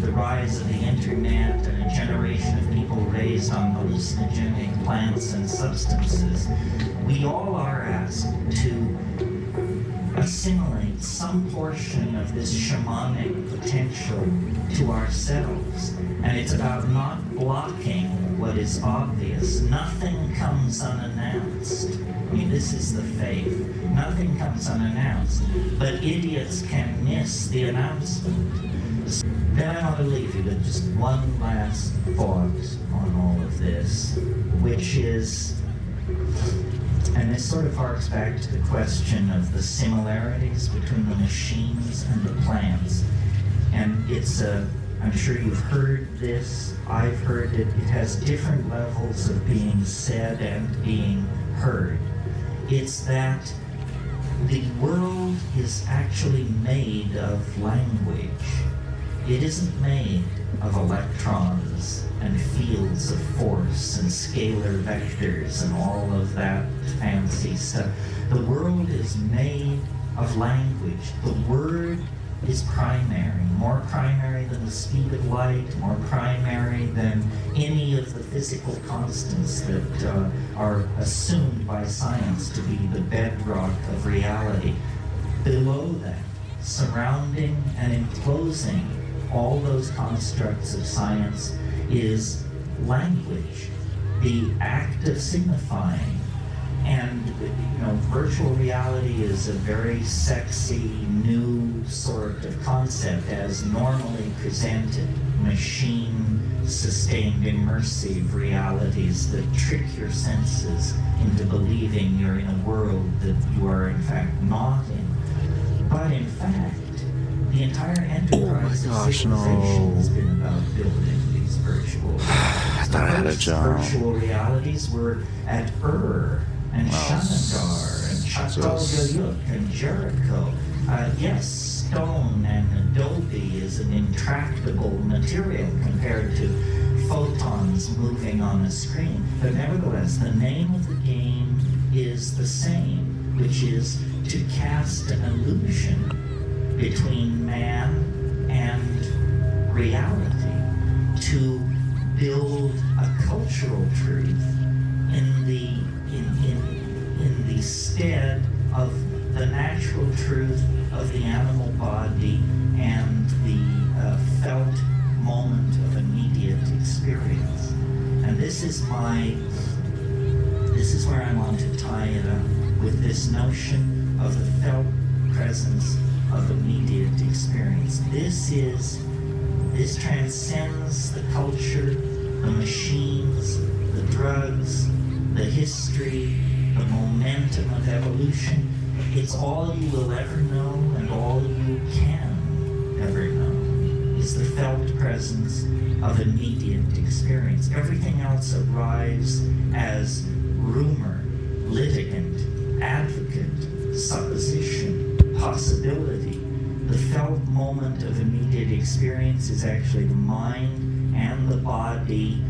Speaker 2: the rise of the internet and a generation of people raised on hallucinogenic plants and substances, we all are asked to assimilate some portion of this shamanic potential to ourselves. And it's about not blocking what is obvious. Nothing comes unannounced. I mean, this is the faith. Nothing comes unannounced. But idiots can miss the announcement. Then I want to leave you with just one last thought on all of this, which is, and this sort of harks back to the question of the similarities between the machines and the plants. And it's I'm sure you've heard this, I've heard it, it has different levels of being said and being heard. It's that the world is actually made of language. It isn't made of electrons and fields of force and scalar vectors and all of that fancy stuff. The world is made of language. The word is primary, more primary than the speed of light, more primary than any of the physical constants that are assumed by science to be the bedrock of reality. Below that, surrounding and enclosing all those constructs of science is language, the act of signifying. And, virtual reality is a very sexy, new sort of concept as normally presented. Machine-sustained immersive realities that trick your senses into believing you're in a world that you are in fact not in. But in fact, the entire enterprise of civilization has been about building these virtual realities.
Speaker 6: I thought I had a job.
Speaker 2: Virtual realities were at and Shanadar and Chakal and Jericho. Yes, stone and adobe is an intractable material compared to photons moving on a screen. But nevertheless, the name of the game is the same, which is to cast an illusion between man and reality, to build a cultural truth in the stead of the natural truth of the animal body and the felt moment of immediate experience. And this is where I want to tie it up with this notion of the felt presence of immediate experience. This transcends the culture, the machines, the drugs, the history, the momentum of evolution. It's all you will ever know and all you can ever know is is the felt presence of immediate experience. Everything else arrives as rumor, litigant, advocate, supposition, possibility. The felt moment of immediate experience is actually the mind and the body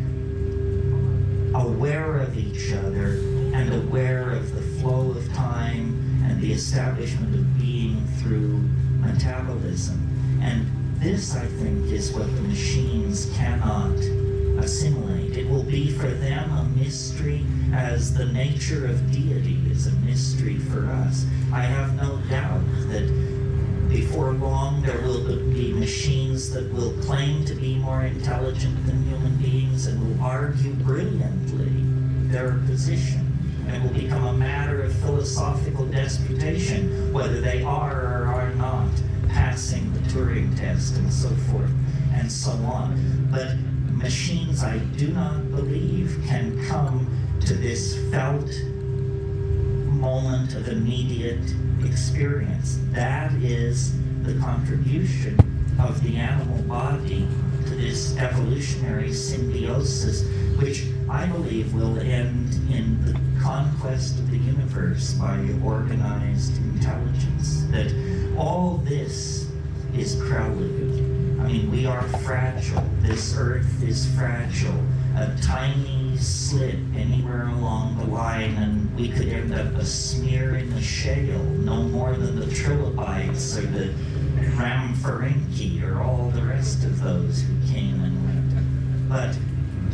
Speaker 2: aware of each other and aware of the flow of time and the establishment of being through metabolism. And this, I think, is what the machines cannot assimilate. It will be for them a mystery as the nature of deity is a mystery for us. I have no doubt that before long there will be machines that will claim to be more intelligent than human beings and will argue brilliantly their position. And it will become a matter of philosophical disputation whether they are or are not passing the Turing test and so forth and so on. But machines, I do not believe, can come to this felt moment of immediate experience. That is the contribution of the animal body to this evolutionary symbiosis, which I believe will end in the conquest of the universe by organized intelligence. That all this is prelude. I mean, we are fragile. This earth is fragile. A tiny slip anywhere along the line and we could end up a smear in the shale, no more than the trilobites or the Ramphorhynchi or all the rest of those who came and went. But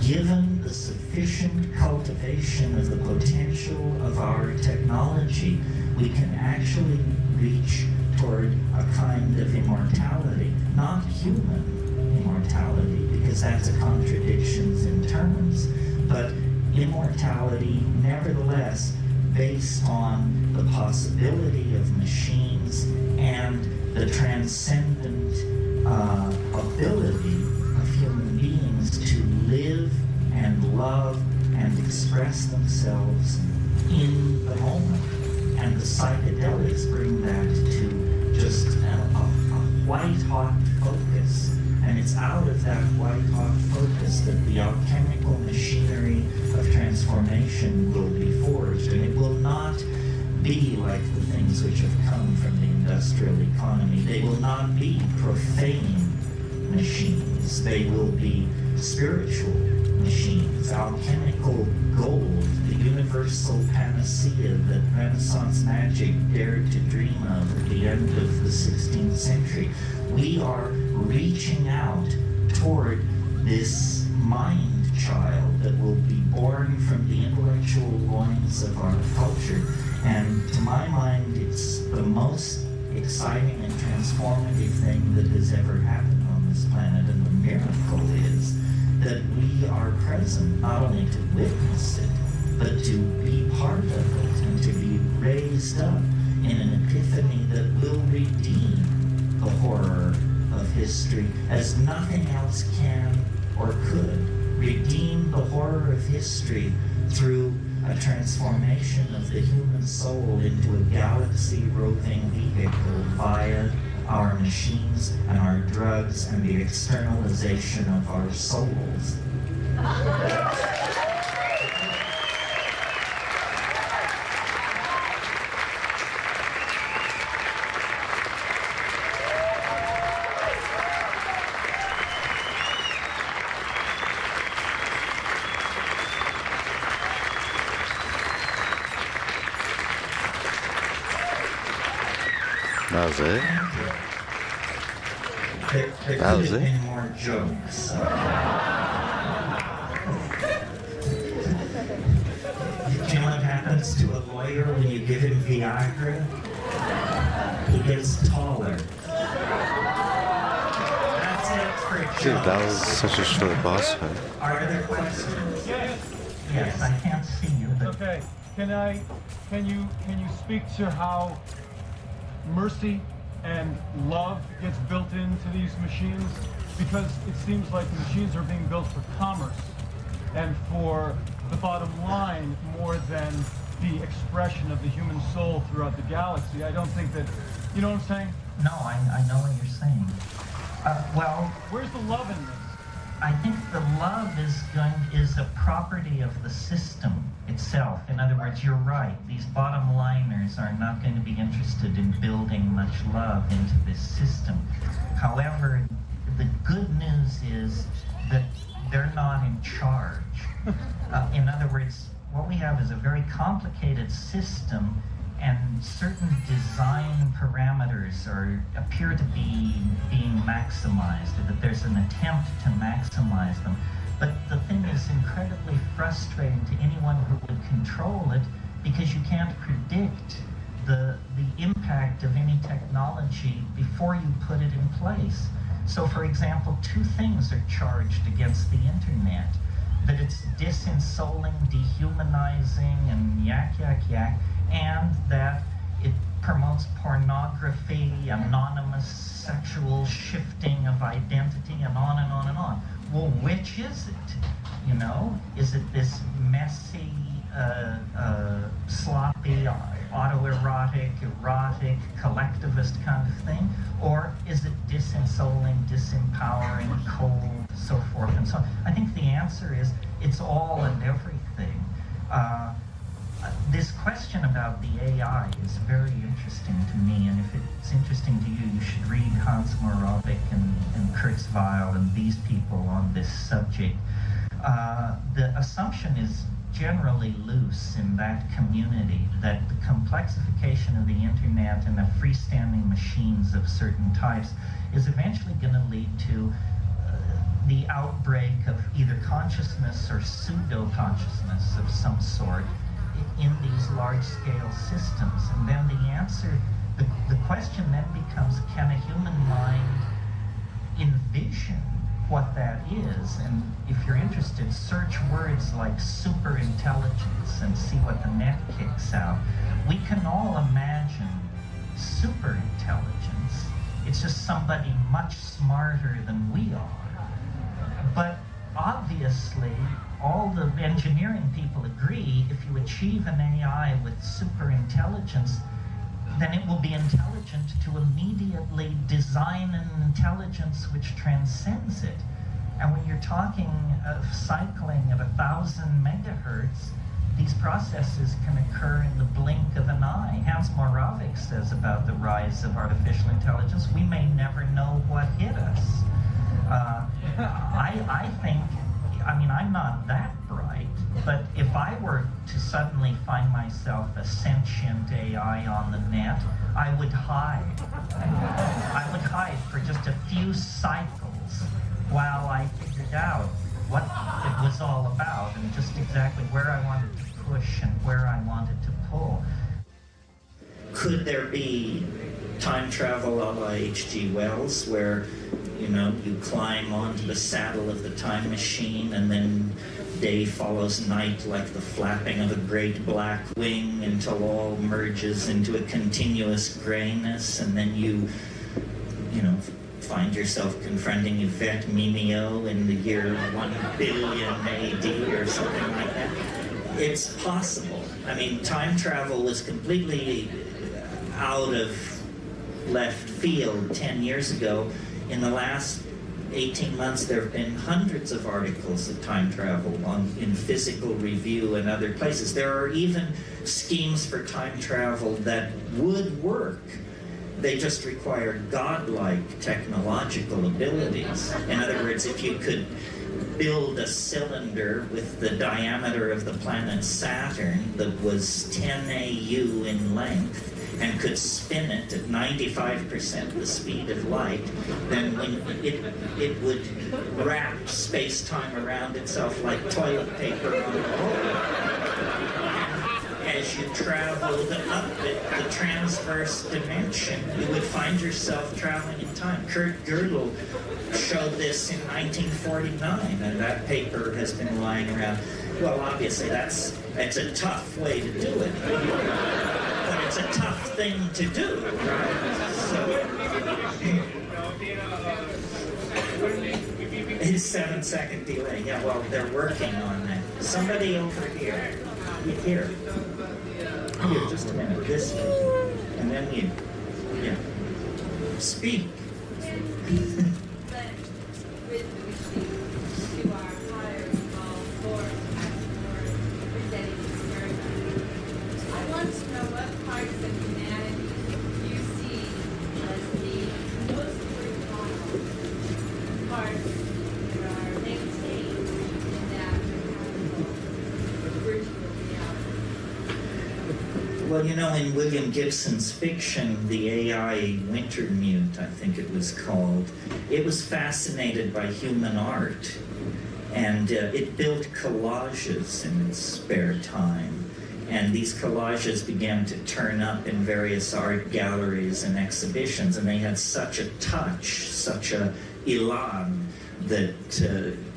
Speaker 2: given the sufficient cultivation of the potential of our technology, we can actually reach toward a kind of immortality, not human immortality, because that's a contradiction in terms, but immortality nevertheless based on the possibility of machines and the transcendent ability of human beings to live and love and express themselves in the moment. And the psychedelics bring that to just a white-hot focus. And it's out of that white-hot focus that the alchemical machinery of transformation will be forged. And it will not be like the things which have come from the industrial economy. They will not be profane machines. They will be spiritual machines, alchemical gold, the universal panacea that Renaissance magic dared to dream of at the end of the 16th century. We are reaching out toward this mind child that will be born from the intellectual loins of our culture. And to my mind, it's the most exciting and transformative thing that has ever happened on this planet. And the miracle is that we are present not only to witness it, but to be part of it and to be raised up in an epiphany that will redeem the horror of history as nothing else can or could. Redeem the horror of history through a transformation of the human soul into a galaxy-roving vehicle via our machines and our drugs and the externalization of our souls.
Speaker 6: That was it?
Speaker 2: There
Speaker 6: That was
Speaker 2: could have
Speaker 6: it?
Speaker 2: been more jokes. You know what happens to a lawyer when you give him Viagra? He gets taller. That's it for jokes.
Speaker 6: Dude, that was such a short boss fight.
Speaker 2: Are there questions? Yes, I can't see you, but
Speaker 5: Okay, can you speak to how mercy and love gets built into these machines? Because it seems like the machines are being built for commerce and for the bottom line more than the expression of the human soul throughout the galaxy. I don't think that, you know what I'm saying?
Speaker 2: no, I know what you're saying. Well,
Speaker 5: Where's the love in this?
Speaker 2: I think the love is a property of the system itself. In other words, you're right. These bottom liners are not going to be interested in building much love into this system. However, the good news is that they're not in charge. In other words, what we have is a very complicated system, and certain design parameters appear to be being maximized, or that there's an attempt to maximize them. But the thing is incredibly frustrating to anyone who would control it, because you can't predict the impact of any technology before you put it in place. So, for example, two things are charged against the internet: that it's disensoling, dehumanizing, and yak, and that it promotes pornography, anonymous sexual shifting of identity, and on and on and on. Well, which is it? You know, is it this messy, sloppy, autoerotic, erotic, collectivist kind of thing? Or is it disensoling, disempowering, cold, so forth and so on? I think the answer is it's all and everything. This question about the AI is very interesting to me, and if it's interesting to you, you should read Hans Moravec and Kurzweil and these people on this subject. The assumption is generally loose in that community that the complexification of the internet and the freestanding machines of certain types is eventually going to lead to the outbreak of either consciousness or pseudo-consciousness of some sort in these large-scale systems. And then the question then becomes, can a human mind envision what that is? And if you're interested, search words like super intelligence and see what the net kicks out. We can all imagine super intelligence. It's just somebody much smarter than we are. But obviously, all the engineering people agree if you achieve an AI with super intelligence, then it will be intelligent to immediately design an intelligence which transcends it. And when you're talking of cycling at 1,000 megahertz, these processes can occur in the blink of an eye. Hans Moravec says about the rise of artificial intelligence, we may never know what hit us. I think, I mean, I'm not that bright, but if I were to suddenly find myself a sentient AI on the net, I would hide. I would hide for just a few cycles while I figured out what it was all about and just exactly where I wanted to push and where I wanted to pull. Could there be time travel a la H.G. Wells, where you climb onto the saddle of the time machine, and then day follows night like the flapping of a great black wing until all merges into a continuous grayness, and then you find yourself confronting Yvette Mimeo in the year 1 billion AD or something like that? It's possible. I mean, time travel was completely out of left field 10 years ago. In the last 18 months, there have been hundreds of articles of time travel in Physical Review and other places. There are even schemes for time travel that would work. They just require godlike technological abilities. In other words, if you could build a cylinder with the diameter of the planet Saturn that was 10 AU in length, and could spin it at 95% the speed of light, then when it would wrap space-time around itself like toilet paper on a roll. As you traveled up the transverse dimension, you would find yourself traveling in time. Kurt Gödel showed this in 1949, and that paper has been lying around. Well, obviously, it's a tough way to do it. But it's a tough thing to do, right? So, his 7-second delay. Yeah, well, they're working on that. Somebody over here. Here, just a minute. This way. And then you. Yeah. Speak. Well, you know, in William Gibson's fiction, The AI Wintermute, I think it was called, it was fascinated by human art. And it built collages in its spare time. And these collages began to turn up in various art galleries and exhibitions, and they had such a touch, such a elan, that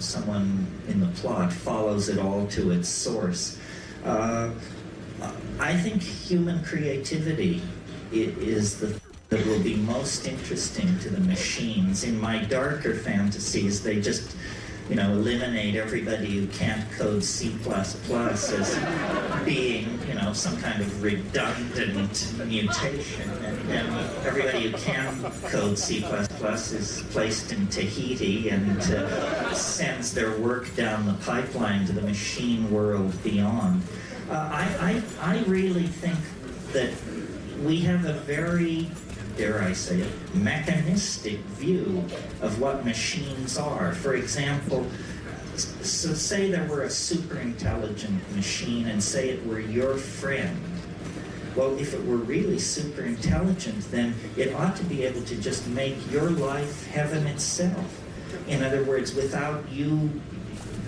Speaker 2: someone in the plot follows it all to its source. I think human creativity is the that will be most interesting to the machines. In my darker fantasies, they just, eliminate everybody who can't code C++ as being, some kind of redundant mutation. And then everybody who can code C++ is placed in Tahiti and sends their work down the pipeline to the machine world beyond. I really think that we have a very, dare I say it, mechanistic view of what machines are. For example, so say there were a super intelligent machine and say it were your friend. Well, if it were really super intelligent, then it ought to be able to just make your life heaven itself. In other words, without you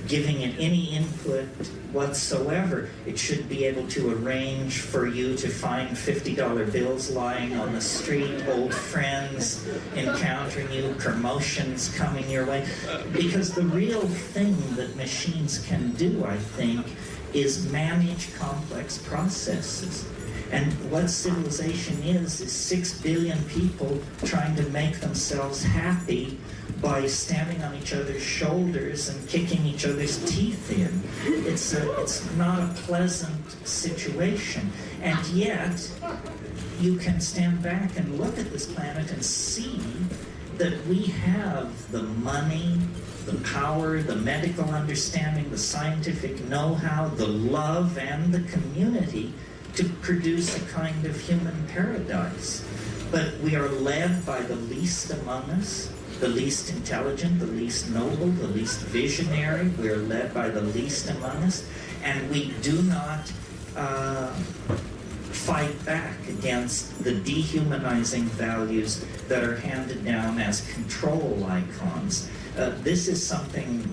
Speaker 2: giving it any input whatsoever, it should be able to arrange for you to find $50 bills lying on the street, old friends encountering you, promotions coming your way. Because the real thing that machines can do, I think, is manage complex processes. And what civilization is 6 billion people trying to make themselves happy by standing on each other's shoulders and kicking each other's teeth in. It's not a pleasant situation. And yet, you can stand back and look at this planet and see that we have the money, the power, the medical understanding, the scientific know-how, the love, and the community to produce a kind of human paradise. But we are led by the least among us, the least intelligent, the least noble, the least visionary. We are led by the least among us, and we do not fight back against the dehumanizing values that are handed down as control icons. This is something,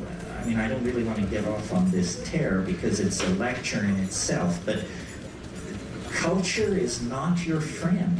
Speaker 2: I don't really want to get off on this tear because it's a lecture in itself, but culture is not your friend.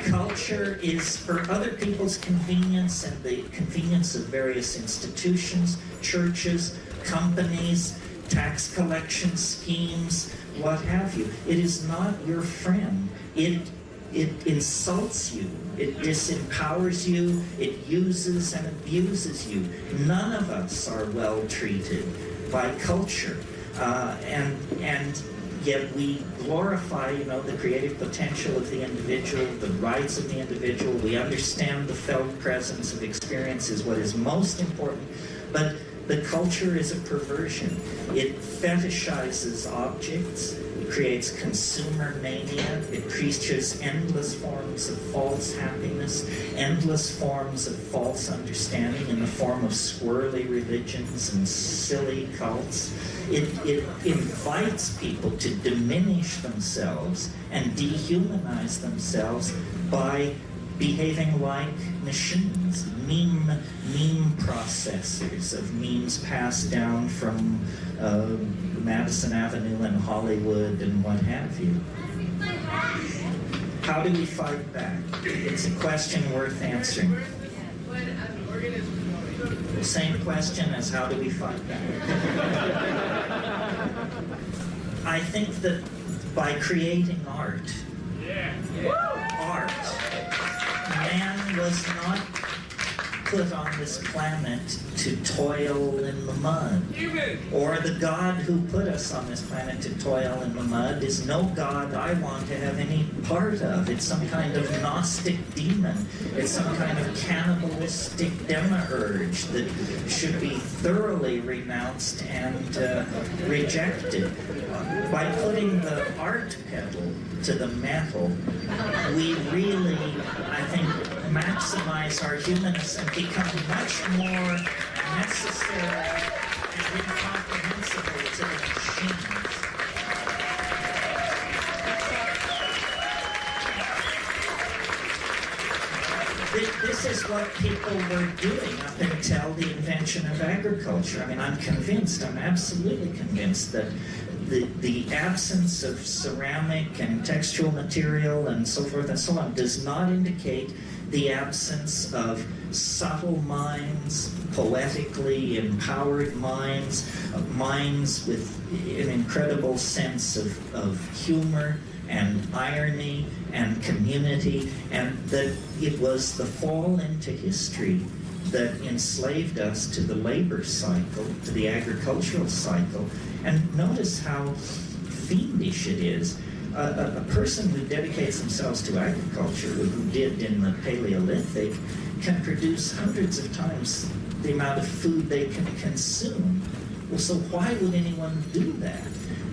Speaker 2: Culture is for other people's convenience and the convenience of various institutions, churches, companies, tax collection schemes, what have you. It is not your friend. It insults you. It disempowers you. It uses and abuses you. None of us are well treated by culture. And yet we glorify, the creative potential of the individual, the rights of the individual. We understand the felt presence of experience is what is most important. But the culture is a perversion. It fetishizes objects. It creates consumer mania. It preaches endless forms of false happiness, endless forms of false understanding in the form of swirly religions and silly cults. It invites people to diminish themselves and dehumanize themselves by behaving like machines, meme processors of memes passed down from Madison Avenue and Hollywood and what have you. How do we fight back? It's a question worth answering. Same question as how do we fight back? I think that by creating art, man was not put on this planet to toil in the mud. Or the God who put us on this planet to toil in the mud is no God I want to have any part of. It's some kind of Gnostic demon. It's some kind of cannibalistic demiurge that should be thoroughly renounced and rejected. By putting the art pedal to the metal, we really, I think, maximize our humanness and become much more necessary and incomprehensible to the machines. what people were doing up until the invention of agriculture. I mean, I'm absolutely convinced that the absence of ceramic and textual material and so forth and so on does not indicate the absence of subtle minds, poetically empowered minds, minds with an incredible sense of humor and irony and community, and that it was the fall into history that enslaved us to the labor cycle, to the agricultural cycle. And notice how fiendish it is. A person who dedicates themselves to agriculture, who did in the Paleolithic, can produce hundreds of times the amount of food they can consume. Well, so why would anyone do that?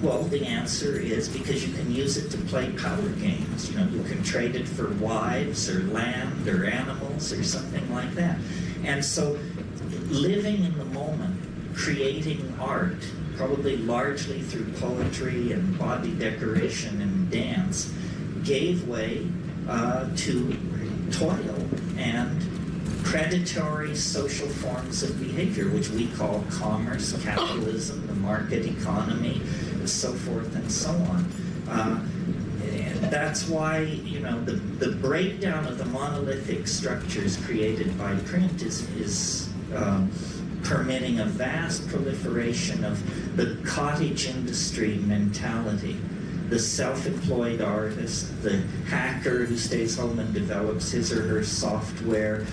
Speaker 2: Well, the answer is because you can use it to play power games. You know, you can trade it for wives or land or animals or something like that. And so living in the moment, creating art, probably largely through poetry and body decoration and dance, gave way to toil and predatory social forms of behavior, which we call commerce, capitalism, the market economy, so forth and so on. And that's why, you know, the breakdown of the monolithic structures created by print is permitting a vast proliferation of the cottage industry mentality. The self-employed artist, the hacker who stays home and develops his or her software,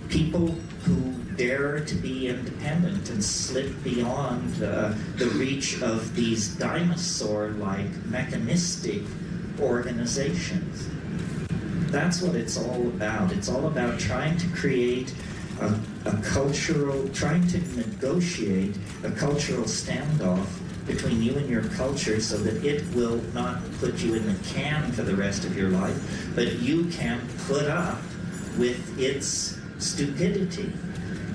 Speaker 2: people who dare to be independent and slip beyond the reach of these dinosaur-like mechanistic organizations. That's what it's all about. It's all about trying to create trying to negotiate a cultural standoff between you and your culture so that it will not put you in the can for the rest of your life, but you can put up with its stupidity.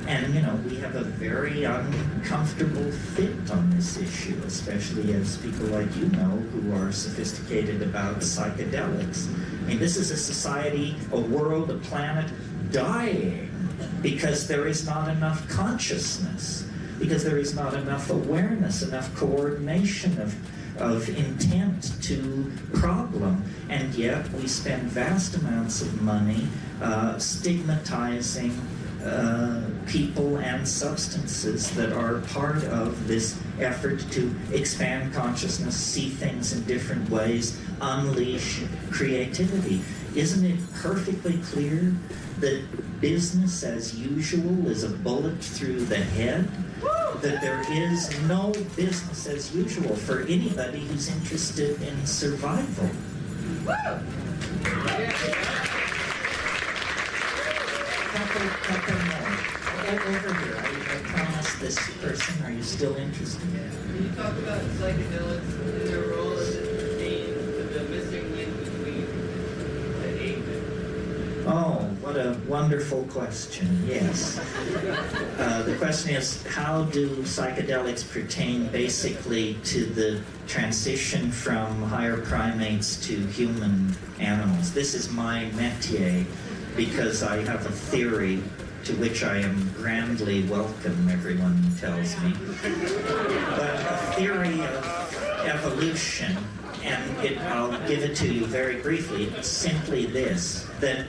Speaker 2: And, you know, we have a very uncomfortable fit on this issue, especially as people like you know who are sophisticated about psychedelics. I mean, this is a society, a world, a planet dying because there is not enough consciousness, because there is not enough awareness, enough coordination of intent to problem. And yet we spend vast amounts of money stigmatizing people and substances that are part of this effort to expand consciousness, see things in different ways, unleash creativity. Isn't it perfectly clear that business as usual is a bullet through the head? That there is no business as usual for anybody who's interested in survival. Couple more. Over here, I promised this person. Are you still interested?
Speaker 7: Can you talk about psychedelics and their role as it pertains to the missing link between the ape and...
Speaker 2: Oh, what a wonderful question. Yes. The question is, how do psychedelics pertain basically to the transition from higher primates to human animals? This is my métier because I have a theory to which I am grandly welcome, everyone tells me. But a theory of evolution, and I'll give it to you very briefly. It's simply this, that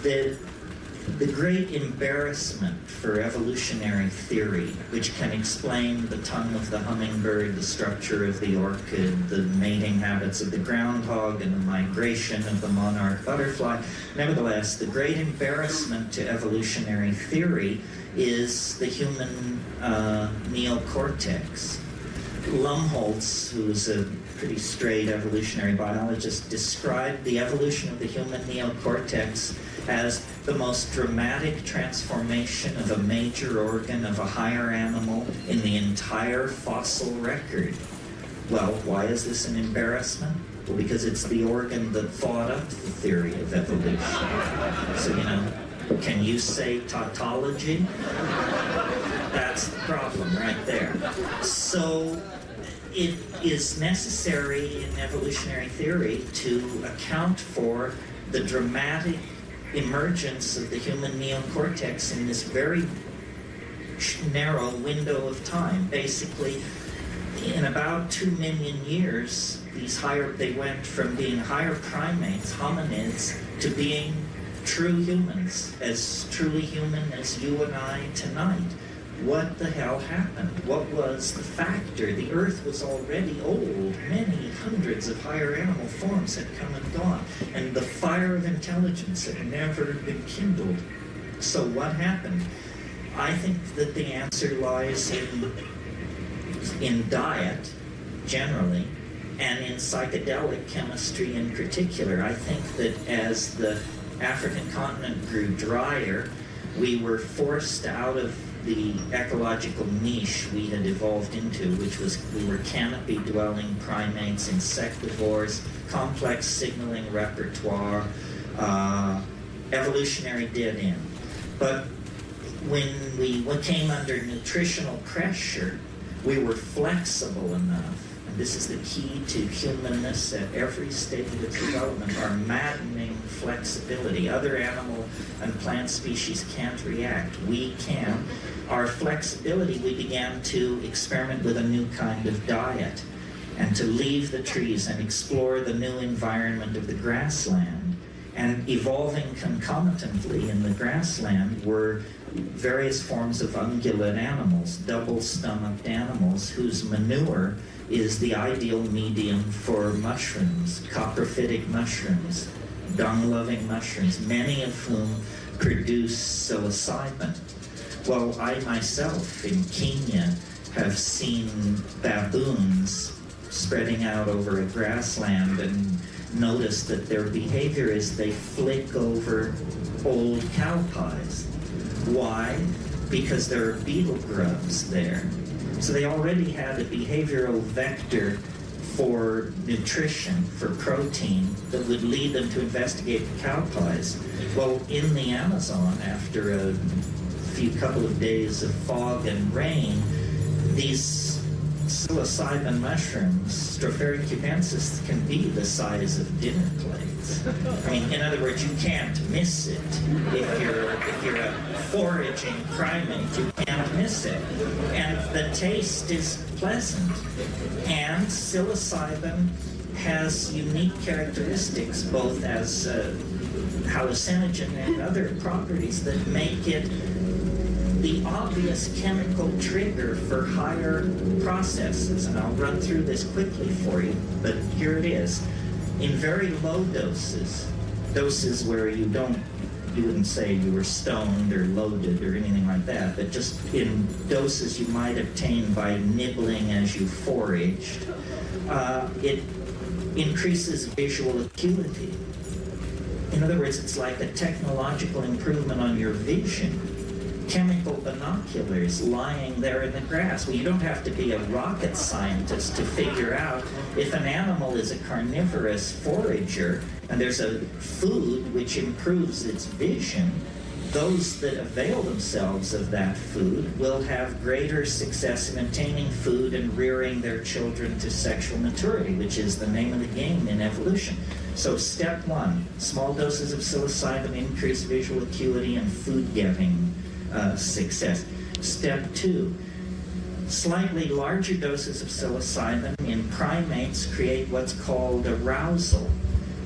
Speaker 2: the great embarrassment for evolutionary theory, which can explain the tongue of the hummingbird, the structure of the orchid, the mating habits of the groundhog, and the migration of the monarch butterfly, nevertheless, the great embarrassment to evolutionary theory is the human neocortex. Lumholtz, who is a pretty straight evolutionary biologist, described the evolution of the human neocortex as the most dramatic transformation of a major organ of a higher animal in the entire fossil record. Well, why is this an embarrassment? Well, because it's the organ that thought up the theory of evolution. So, you know, can you say tautology? That's the problem right there. So it is necessary in evolutionary theory to account for the dramatic emergence of the human neocortex in this very narrow window of time. Basically, in about 2 million years, they went from being higher primates, hominids, to being true humans, as truly human as you and I tonight. What the hell happened? What was the factor? The Earth was already old. Many hundreds of higher animal forms had come and gone, and the fire of intelligence had never been kindled. So what happened? I think that the answer lies in diet, generally, and in psychedelic chemistry in particular. I think that as the African continent grew drier, we were forced out of the ecological niche we had evolved into, which was we were canopy-dwelling primates, insectivores, complex signaling repertoire, evolutionary dead end. But when we came under nutritional pressure, we were flexible enough. This is the key to humanness at every stage of its development, our maddening flexibility. Other animal and plant species can't react. We can. Our flexibility, we began to experiment with a new kind of diet and to leave the trees and explore the new environment of the grassland. And evolving concomitantly in the grassland were various forms of ungulate animals, double-stomached animals whose manure is the ideal medium for mushrooms, coprophytic mushrooms, dung-loving mushrooms, many of whom produce psilocybin. Well, I myself in Kenya have seen baboons spreading out over a grassland and noticed that their behavior is they flick over old cow pies. Why? Because there are beetle grubs there. So they already had a behavioral vector for nutrition, for protein, that would lead them to investigate the cow pies. Well, in the Amazon, after a couple of days of fog and rain, these psilocybin mushrooms, Stropharia cubensis, can be the size of dinner plates. I mean, in other words, you can't miss it. If you're a foraging primate, you can't miss it. And the taste is pleasant. And psilocybin has unique characteristics, both as hallucinogen and other properties that make it the obvious chemical trigger for higher processes. And I'll run through this quickly for you, but here it is. In very low doses where you wouldn't say you were stoned or loaded or anything like that, but just in doses you might obtain by nibbling as you foraged, it increases visual acuity. In other words, it's like a technological improvement on your vision. Chemical binoculars lying there in the grass. Well, you don't have to be a rocket scientist to figure out if an animal is a carnivorous forager and there's a food which improves its vision, those that avail themselves of that food will have greater success in obtaining food and rearing their children to sexual maturity, which is the name of the game in evolution. So step one, small doses of psilocybin increase visual acuity and food-getting success. Step two, slightly larger doses of psilocybin in primates create what's called arousal.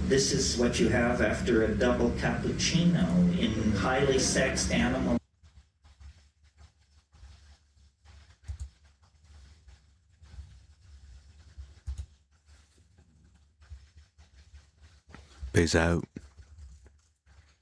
Speaker 2: This is what you have after a double cappuccino in highly sexed animals.
Speaker 1: Peace out.